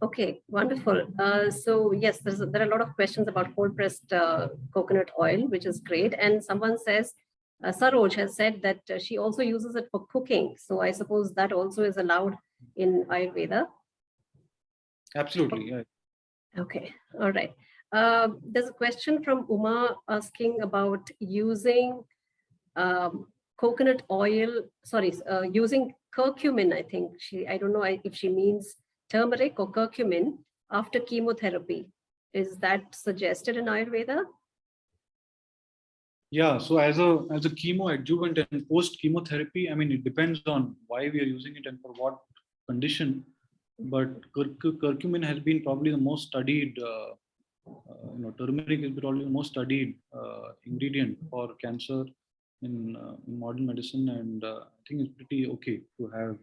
Okay, wonderful. So yes, there are a lot of questions about cold pressed coconut oil, which is great. And someone says, Saroj has said that she also uses it for cooking. So I suppose that also is allowed in Ayurveda. Absolutely, yeah. Okay, all right. There's a question from Uma asking about using coconut oil, using curcumin, I think. I don't know if she means turmeric or curcumin after chemotherapy. Is that suggested in Ayurveda? Yeah, so as a chemo adjuvant and post chemotherapy, I mean, it depends on why we are using it and for what condition. But curcumin has been probably the most studied, turmeric is probably the most studied ingredient for cancer in modern medicine, and I think it's pretty okay to have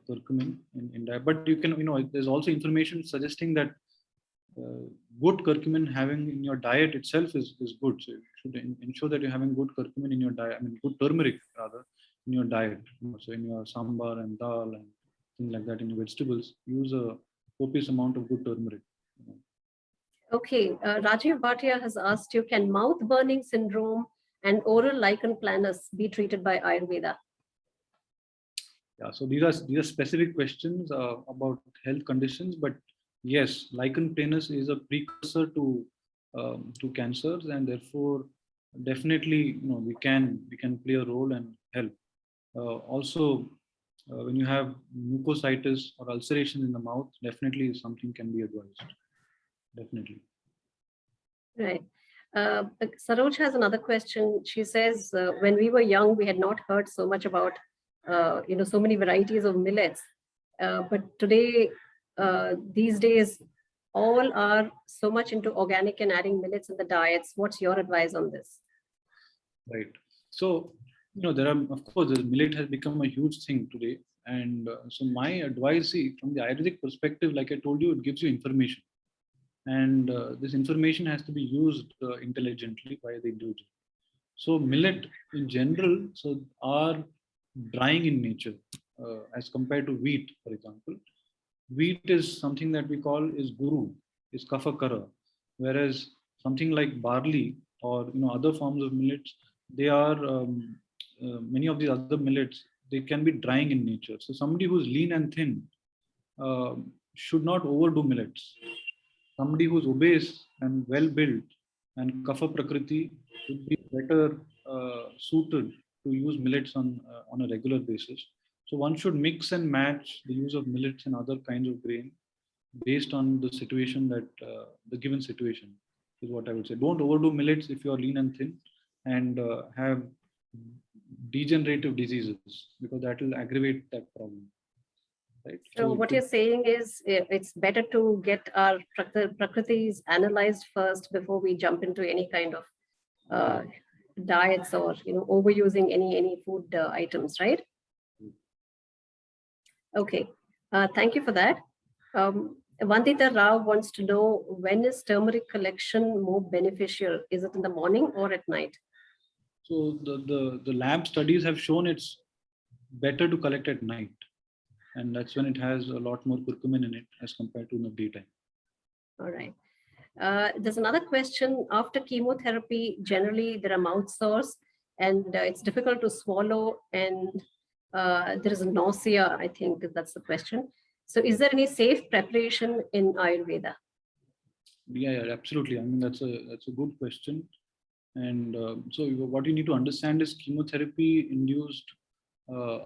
curcumin in diet. But you can, there's also information suggesting that good curcumin having in your diet itself is good. So you should ensure that you're having good curcumin in your diet. I mean, good turmeric rather in your diet. So in your sambar and dal and things like that, in your vegetables, use a copious amount of good turmeric. Okay, Rajiv Bhatia has asked you, can mouth burning syndrome and oral lichen planus be treated by Ayurveda? Yeah, so these are specific questions about health conditions, but yes, lichen planus is a precursor to cancers, and therefore definitely we can play a role and help. Also, when you have mucositis or ulceration in the mouth, definitely something can be advised. Definitely. Right. Saroj has another question. She says, when we were young, we had not heard so much about, so many varieties of millets. But today, these days, all are so much into organic and adding millets in the diets. What's your advice on this? Right. So, there are, of course, the millet has become a huge thing today. And so my advice from the Ayurvedic perspective, like I told you, it gives you information. And this information has to be used intelligently by the individual. So millet in general are drying in nature as compared to wheat, for example. Wheat is something that we call is guru, is kapha kara, whereas something like barley or other forms of millets, they are many of these other millets, they can be drying in nature. So somebody who's lean and thin should not overdo millets. Somebody who's obese and well built and kapha prakriti would be better suited to use millets on a regular basis. So one should mix and match the use of millets and other kinds of grain based on the situation that the given situation is what I would say. Don't overdo millets if you are lean and thin and have degenerative diseases, because that will aggravate that problem. Right. So what you're saying is it's better to get our Prakritis analyzed first before we jump into any kind of diets or overusing any food items, right? Okay, thank you for that. Vandita Rao wants to know, when is turmeric collection more beneficial? Is it in the morning or at night? So the lab studies have shown it's better to collect at night, and that's when it has a lot more curcumin in it as compared to in the daytime. All right. There's another question. After chemotherapy, generally there are mouth sores and it's difficult to swallow, and there is nausea. I think that's the question. So is there any safe preparation in Ayurveda? Yeah, absolutely. I mean, that's a good question. And so what you need to understand is chemotherapy induced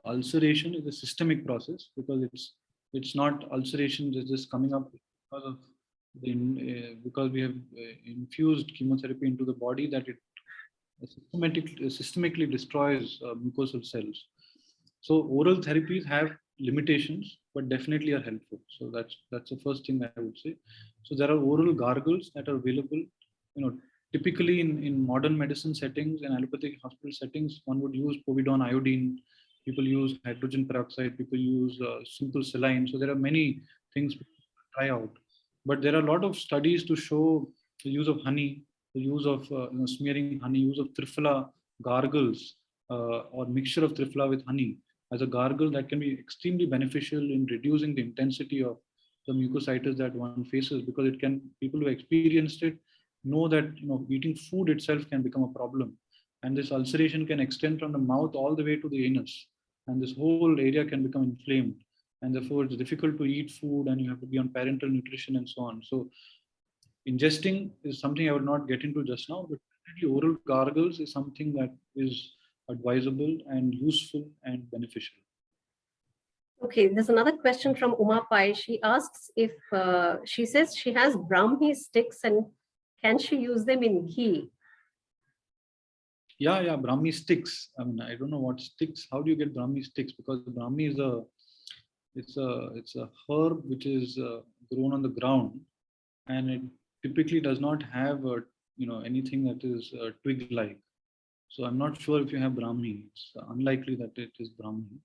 ulceration is a systemic process, because it's not ulceration that's just coming up because of because we have infused chemotherapy into the body, that it systemically destroys mucosal cells. So oral therapies have limitations, but definitely are helpful. So that's the first thing I would say. So there are oral gargles that are available. Typically in modern medicine settings and allopathic hospital settings, one would use povidone iodine. People use hydrogen peroxide. People use simple saline. So there are many things to try out. But there are a lot of studies to show the use of honey, the use of smearing honey, use of triphala gargles or mixture of triphala with honey as a gargle, that can be extremely beneficial in reducing the intensity of the mucositis that one faces, because people who experienced it know that eating food itself can become a problem, and this ulceration can extend from the mouth all the way to the anus, and this whole area can become inflamed, and therefore it's difficult to eat food, and you have to be on parenteral nutrition and so on. So ingesting is something I would not get into just now, but definitely oral gargles is something that is advisable and useful and beneficial. Okay, there's another question from Uma Pai. She asks if she says she has Brahmi sticks, and can she use them in ghee? Yeah, Brahmi sticks. I mean, I don't know what sticks. How do you get Brahmi sticks? Because Brahmi is it's a herb which is grown on the ground, and it typically does not have anything that is twig-like. So I'm not sure if you have Brahmi. It's unlikely that it is Brahmi.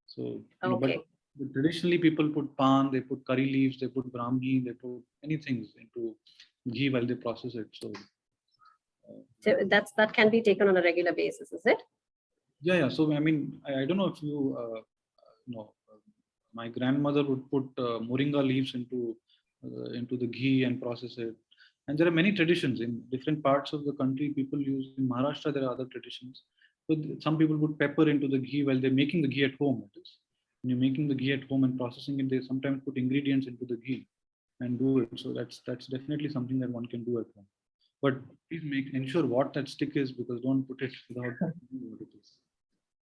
So, okay. But traditionally people put pan, they put curry leaves, they put Brahmi, they put many things into ghee while they process it. So that can be taken on a regular basis, is it? Yeah. So I mean, I don't know if you my grandmother would put moringa leaves into the ghee and process it. And there are many traditions in different parts of the country. People use, in Maharashtra there are other traditions. So some people put pepper into the ghee while they're making the ghee at home. It is. When you're making the ghee at home and processing it, they sometimes put ingredients into the ghee and do it. So that's definitely something that one can do at home. But please ensure what that stick is, because don't put it without knowing what it is.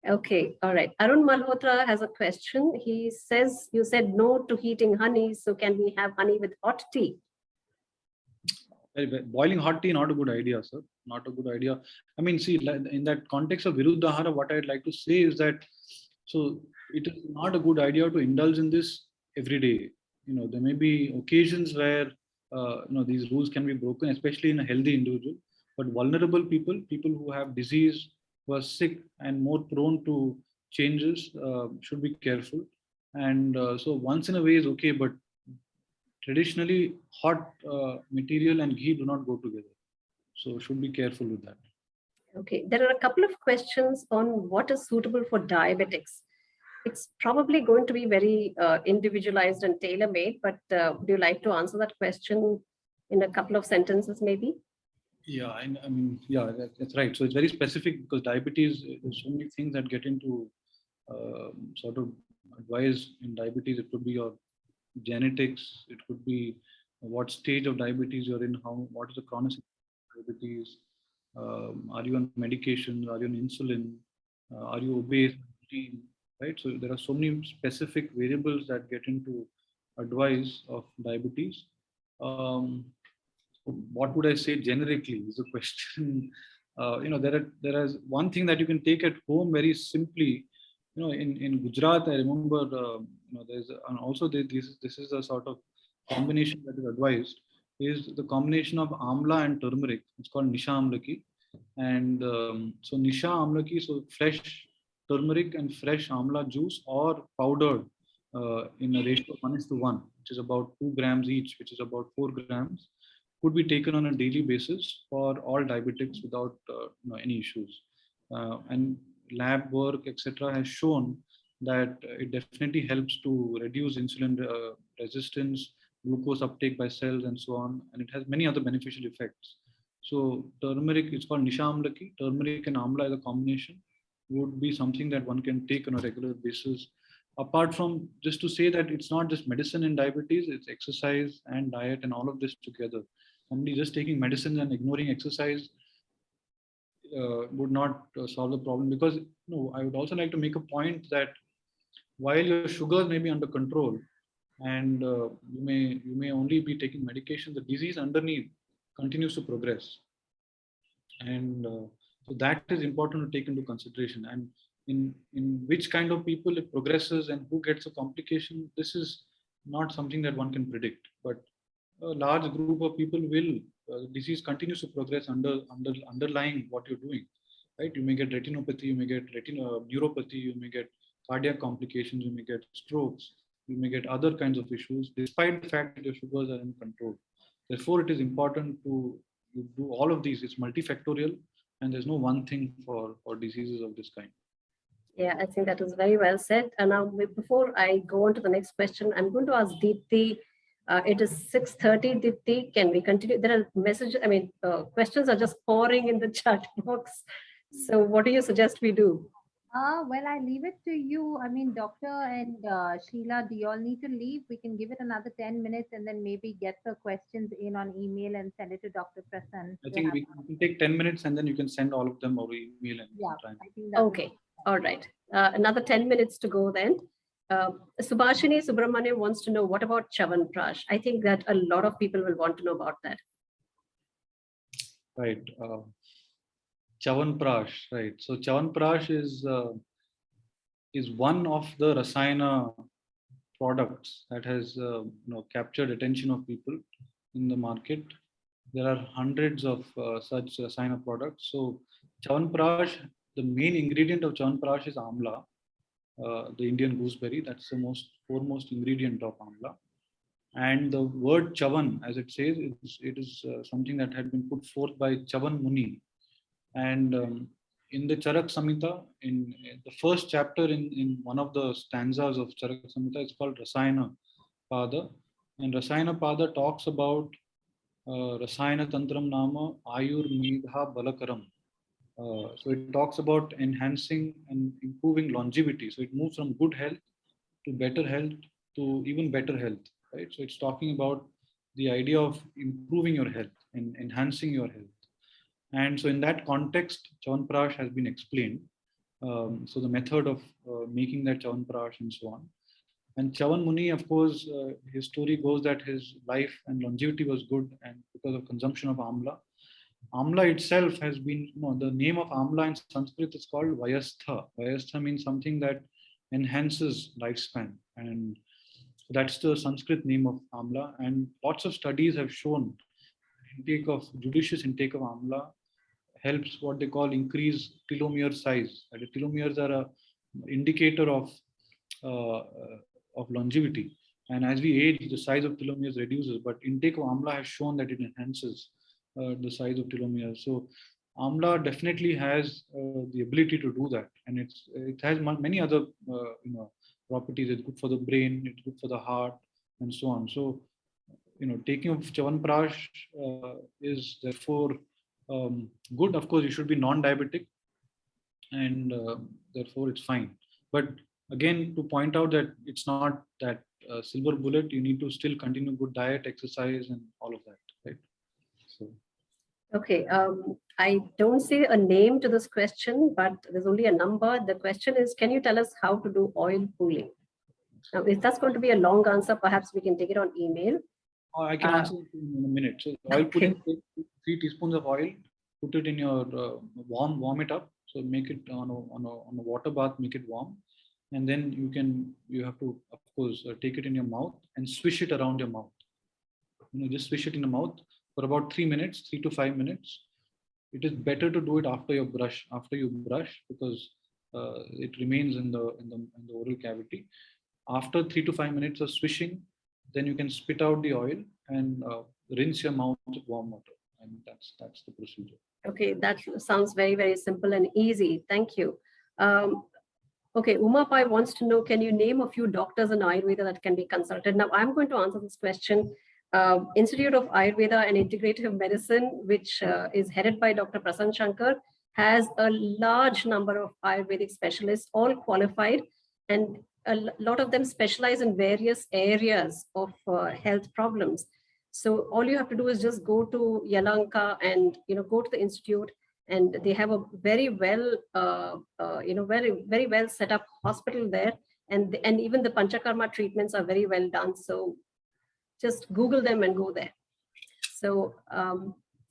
Okay, all right. Arun Malhotra has a question. He says, you said no to heating honey, so can we have honey with hot tea? Boiling hot tea, not a good idea, sir. Not a good idea. I mean, see, in that context of Viruddhahara, what I'd like to say is that, so it is not a good idea to indulge in this every day. There may be occasions where, these rules can be broken, especially in a healthy individual. But vulnerable people who have disease, who are sick and more prone to changes, should be careful. And so once in a way is okay, but traditionally hot material and ghee do not go together. So should be careful with that. Okay, there are a couple of questions on what is suitable for diabetics. It's probably going to be very individualized and tailor-made, but would you like to answer that question in a couple of sentences maybe? Yeah, I mean, yeah, that's right. So it's very specific, because diabetes, there's so many things that get into sort of advice in diabetes. It could be your genetics, it could be what stage of diabetes you're in, what is the chronicity of diabetes, are you on medication, are you on insulin, are you obese, right? So there are so many specific variables that get into advice of diabetes. Um, what would I say generically is a question. There is one thing that you can take at home very simply. In Gujarat, I remember, there's and also this is a sort of combination that is advised, is the combination of amla and turmeric. It's called nisha amlaki, and so nisha amlaki, so fresh turmeric and fresh amla juice, or powdered in a ratio of 1:1, which is about 2 grams each, which is about 4 grams, could be taken on a daily basis for all diabetics without any issues. And lab work, etc., has shown that it definitely helps to reduce insulin resistance, glucose uptake by cells, and so on. And it has many other beneficial effects. So turmeric, it's called nisha amlaki. Turmeric and amla as a combination would be something that one can take on a regular basis. Apart from, just to say that it's not just medicine in diabetes, it's exercise and diet and all of this together. Somebody just taking medicines and ignoring exercise would not solve the problem, because I would also like to make a point that while your sugars may be under control and you may only be taking medication, the disease underneath continues to progress, and so that is important to take into consideration. And in which kind of people it progresses and who gets a complication, this is not something that one can predict. But a large group of people will disease continues to progress underlying what you're doing, right? You may get retinopathy, you may get neuropathy, you may get cardiac complications, you may get strokes, you may get other kinds of issues, despite the fact that your sugars are in control. Therefore, it is important to do all of these. It's multifactorial, and there's no one thing for diseases of this kind. Yeah, I think that was very well said. And now, before I go on to the next question, I'm going to ask Deepthi. It is 6:30. Deepthi, can we continue? There are messages. Questions are just pouring in the chat box. So, what do you suggest we do? Well, I leave it to you. I mean, Doctor and Sheela, do you all need to leave? We can give it another 10 minutes and then maybe get the questions in on email and send it to Dr. Prasan. I think we can take 10 minutes and then you can send all of them over email. And yeah, I think okay. All right. Another 10 minutes to go then. Subhashini Subramanian wants to know, what about Chavan Prash? I think that a lot of people will want to know about that. Right. Chavan Prash, right. So Chavan Prash is one of the Rasayana products that has captured attention of people in the market. There are hundreds of such Rasayana products. So Chavan Prash, the main ingredient of Chavan Prash is amla, the Indian gooseberry. That's the foremost ingredient of amla. And the word Chavan, as it says, it is something that had been put forth by Chavan Muni. And in the Charak Samhita, in the first chapter, in one of the stanzas of Charak Samhita, it's called Rasayana Pada. And Rasayana Pada talks about Rasayana Tantram Nama Ayur Medha Balakaram. So it talks about enhancing and improving longevity. So it moves from good health to better health to even better health, right? So it's talking about the idea of improving your health and enhancing your health. And so in that context, Chavan Prash has been explained. So the method of making that Chavan Prash and so on. And Chavan Muni, of course, his story goes that his life and longevity was good, and because of consumption of amla. Amla itself has been, the name of amla in Sanskrit is called Vayastha. Vayastha means something that enhances lifespan. And that's the Sanskrit name of amla. And lots of studies have shown judicious intake of amla helps what they call increase telomere size. The telomeres are an indicator of longevity. And as we age, the size of telomeres reduces, but intake of amla has shown that it enhances the size of telomeres. So amla definitely has the ability to do that. And it has many other properties. It's good for the brain, it's good for the heart, and so on. So, taking of Chavan Prash is therefore good. Of course, you should be non-diabetic, and therefore it's fine. But again, to point out that it's not that silver bullet. You need to still continue good diet, exercise, and all of that, right? So Okay, I don't see a name to this question, but there's only a number. The question is, can you tell us how to do oil pulling? Now, if that's going to be a long answer, perhaps we can take it on email. I can answer it in a minute. So oil pulling, take 3 teaspoons of oil, put it in your warm it up. So make it on a water bath, make it warm, and then you have to, of course, take it in your mouth and swish it around your mouth. Just swish it in the mouth for about 3 minutes, 3 to 5 minutes. It is better to do it after you brush, because it remains in the oral cavity. After 3 to 5 minutes of swishing, then you can spit out the oil and rinse your mouth with warm water. And that's the procedure. Okay, that sounds very, very simple and easy. Thank you. Okay, Uma Pai wants to know, can you name a few doctors in Ayurveda that can be consulted? Now, I'm going to answer this question. Institute of Ayurveda and Integrative Medicine, which is headed by Dr. Prasan Shankar, has a large number of Ayurvedic specialists, all qualified, and a lot of them specialize in various areas of health problems. So all you have to do is just go to Yalanka and go to the institute, and they have a very well very well set up hospital there, and even the Panchakarma treatments are very well done. So just Google them and go there. So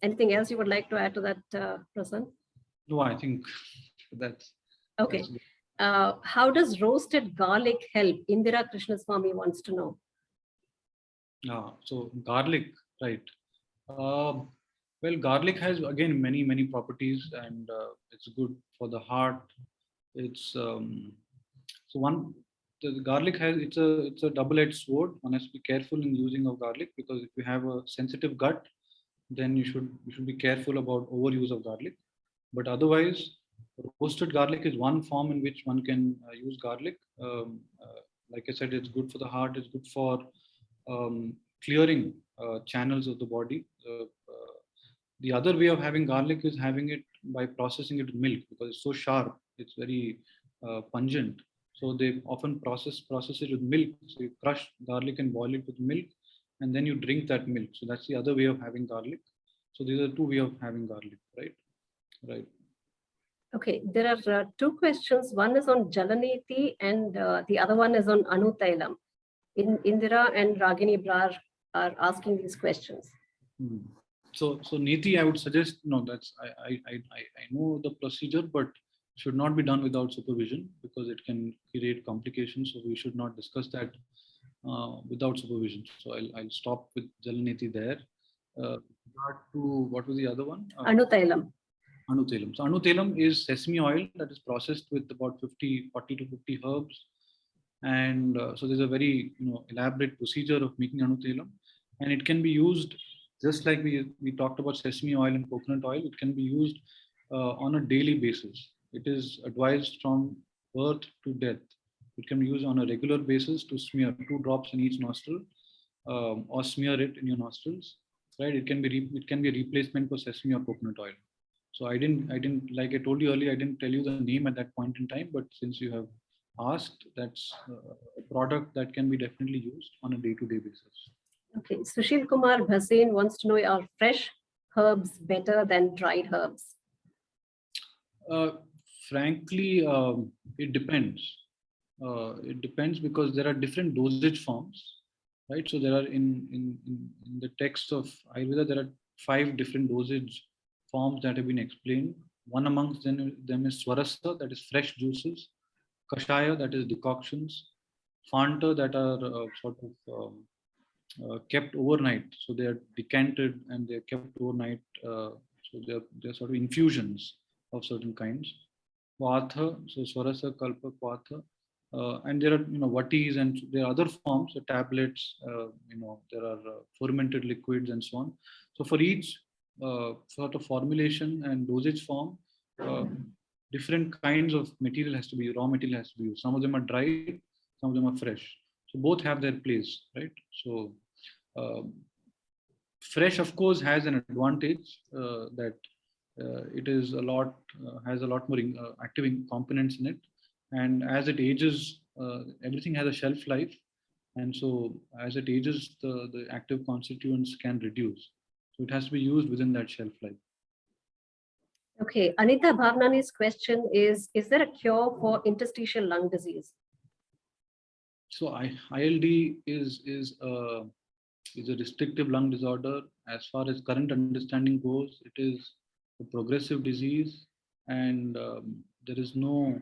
anything else you would like to add to that, Prasan? No, I think that's okay. How does roasted garlic help? Indira Krishnaswamy wants to know. So garlic, right? Well, garlic has again many properties, and it's good for the heart. It's the garlic has it's a double-edged sword. One has to be careful in using of garlic, because if you have a sensitive gut, then you should be careful about overuse of garlic. But otherwise, roasted garlic is one form in which one can use garlic. Like I said, it's good for the heart. It's good for clearing channels of the body. The other way of having garlic is having it by processing it with milk, because it's so sharp. It's very pungent. So they often process it with milk. So you crush garlic and boil it with milk, and then you drink that milk. So that's the other way of having garlic. So these are two ways of having garlic, right? Right. Okay, there are two questions. One is on Jalaneti, and the other one is on Anutailam. Indira and Ragini Brar are asking these questions. So Niti, I would suggest, that's I know the procedure, but should not be done without supervision, because it can create complications. So we should not discuss that without supervision. So I'll stop with Jalaneti there. What was the other one? Anutailam. Anutailam. So Anutailam is sesame oil that is processed with about 40 to 50 herbs. And so there's a very elaborate procedure of making Anutailam, and it can be used just like we talked about sesame oil and coconut oil. It can be used on a daily basis. It is advised from birth to death. It can be used on a regular basis to smear 2 drops in each nostril, or smear it in your nostrils. Right? It can be a replacement for sesame or coconut oil. So I didn't like I told you earlier, I didn't tell you the name at that point in time, but since you have asked, that's a product that can be definitely used on a day-to-day basis. Okay, Sushil Kumar Bhasin wants to know, are fresh herbs better than dried herbs? Frankly, it depends. It depends, because there are different dosage forms, right? So there are in the text of Ayurveda, there are 5 different dosage forms that have been explained. One amongst them is Swarasa, that is fresh juices. Kashaya, that is decoctions. Fanta, that are kept overnight. So they are decanted and they are kept overnight. So they're sort of infusions of certain kinds. Vatha, so Swarasa, Kalpa, Vatha. And there are vatis, and there are other forms, tablets, there are fermented liquids and so on. So for each sort of formulation and dosage form, different kinds of material has to be, raw material has to be used. Some of them are dried, some of them are fresh. So both have their place, right? So fresh, of course, has an advantage that it is has a lot more active components in it. And as it ages, everything has a shelf life. And so as it ages, the active constituents can reduce. So it has to be used within that shelf life. Okay, Anita Bhavnani's question is there a cure for interstitial lung disease? So ILD is a restrictive lung disorder. As far as current understanding goes, it is a progressive disease, and there is no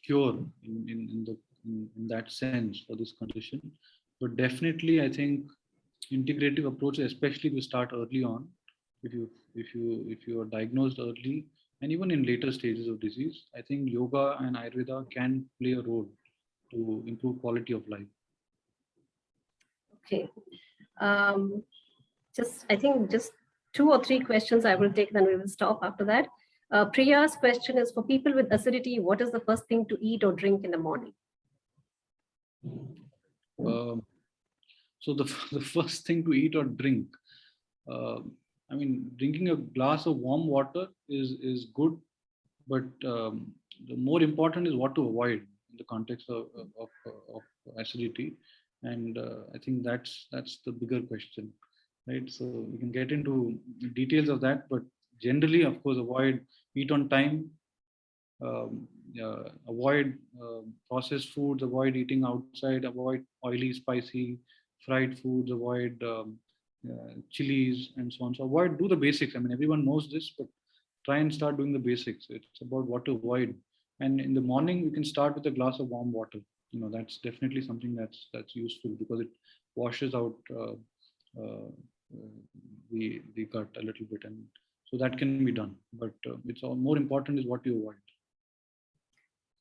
cure in that sense for this condition. But definitely, I think integrative approaches, especially if you start early on, if you are diagnosed early, and even in later stages of disease, I think yoga and Ayurveda can play a role to improve quality of life. Okay. I think just 2 or 3 questions I will take, then we will stop after that. Priya's question is, for people with acidity, what is the first thing to eat or drink in the morning? So the first thing to eat or drink, I mean, drinking a glass of warm water is good, but the more important is what to avoid in the context of acidity, and I think that's the bigger question, right? So we can get into details of that, but generally, of course, eat on time, avoid processed foods, avoid eating outside, avoid oily, spicy, fried foods, avoid chilies, and so on. So do the basics. I mean, everyone knows this, but try and start doing the basics. It's about what to avoid. And in the morning, you can start with a glass of warm water. That's definitely something that's useful, because it washes out the gut a little bit, and so that can be done. But it's all more important is what you avoid.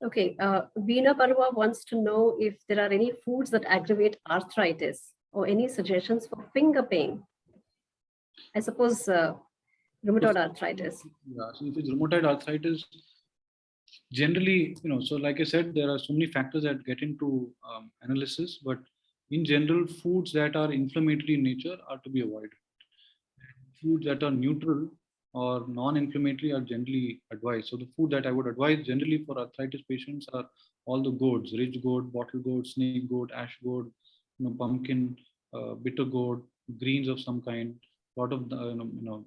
Okay, Veena Barwa wants to know if there are any foods that aggravate arthritis or any suggestions for finger pain. I suppose rheumatoid arthritis. Yeah, so if it's rheumatoid arthritis, generally, so like I said, there are so many factors that get into analysis, but in general, foods that are inflammatory in nature are to be avoided. Foods that are neutral or non-inflammatory are generally advised. So the food that I would advise generally for arthritis patients are all the gourds: ridge gourd, bottle gourd, snake gourd, ash gourd, pumpkin, bitter gourd, greens of some kind. A lot of the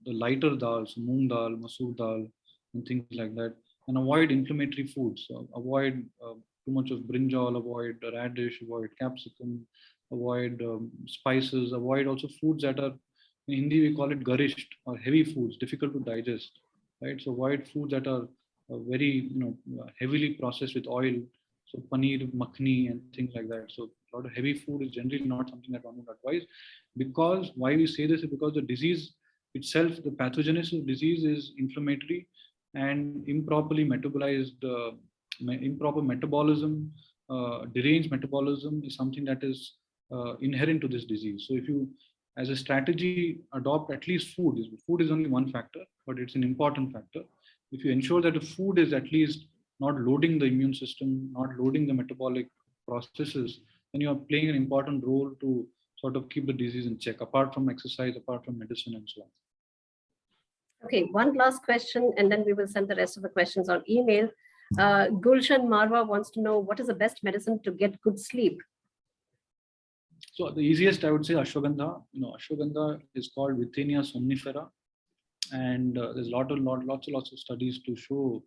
lighter dals, moong dal, masoor dal, and things like that. And avoid inflammatory foods. So avoid too much of brinjal, avoid radish, avoid capsicum, avoid spices, avoid also foods that are, in Hindi we call it garisht, or heavy foods, difficult to digest, right? So avoid foods that are very heavily processed with oil, so paneer, makhni, and things like that. So a lot of heavy food is generally not something that one would advise, because why we say this is because the disease itself, the pathogenesis of disease is inflammatory, and improperly metabolized, improper metabolism, deranged metabolism is something that is inherent to this disease. So if you, as a strategy, adopt at least food is only one factor, but it's an important factor. If you ensure that the food is at least not loading the immune system, not loading the metabolic processes, then you are playing an important role to sort of keep the disease in check, apart from exercise, apart from medicine, and so on. Okay, one last question, and then we will send the rest of the questions on email. Gulshan Marwa wants to know, what is the best medicine to get good sleep? So the easiest, I would say, ashwagandha. Ashwagandha is called Withenia somnifera, and there's lots of studies to show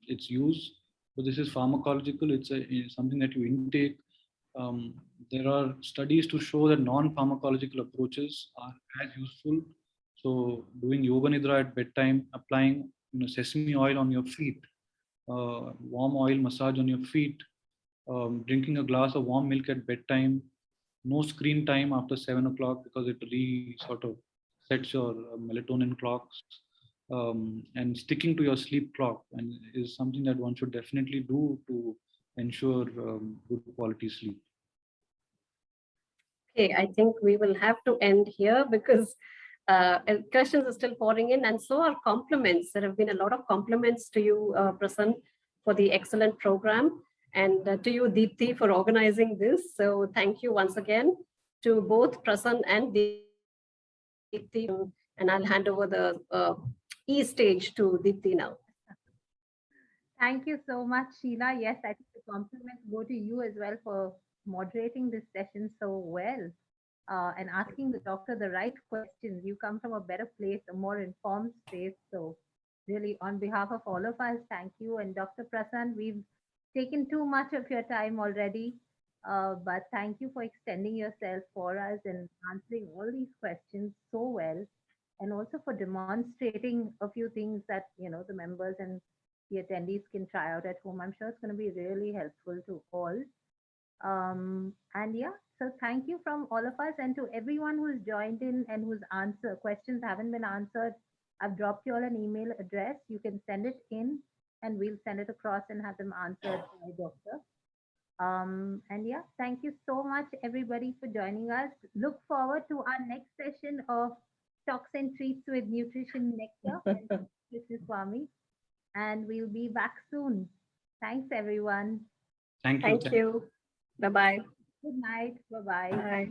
its use. So this is pharmacological. It's something that you intake. There are studies to show that non-pharmacological approaches are as useful. So doing yoga nidra at bedtime, applying sesame oil on your feet, warm oil massage on your feet, drinking a glass of warm milk at bedtime, no screen time after 7 o'clock, because it really sort of sets your melatonin clocks, and sticking to your sleep clock, and is something that one should definitely do to ensure good quality sleep. Okay, I think we will have to end here, because questions are still pouring in, and so are compliments. There have been a lot of compliments to you, Prasan, for the excellent program, and to you, Deepthi, for organizing this. So thank you once again to both Prasan and Deepthi, and I'll hand over the stage to Deepthi now. Thank you so much, Sheela. Yes, I think the compliments go to you as well for moderating this session so well. and asking the doctor the right questions. You come from a better place, a more informed space. So, really, on behalf of all of us, thank you. And Dr. Prasan, we've taken too much of your time already, but thank you for extending yourself for us and answering all these questions so well, and also for demonstrating a few things that the members and the attendees can try out at home. I'm sure it's going to be really helpful to all. And yeah, so thank you from all of us, and to everyone who's joined in and whose answer questions haven't been answered. I've dropped you all an email address. You can send it in and we'll send it across and have them answered by doctor. And yeah, thank you so much everybody for joining us. Look forward to our next session of Talks and Treats with Nutrition Nectar and Krishnaswamy. And we'll be back soon. Thanks everyone. Thank you. Thank you. Bye-bye. Good night. Bye-bye. Bye.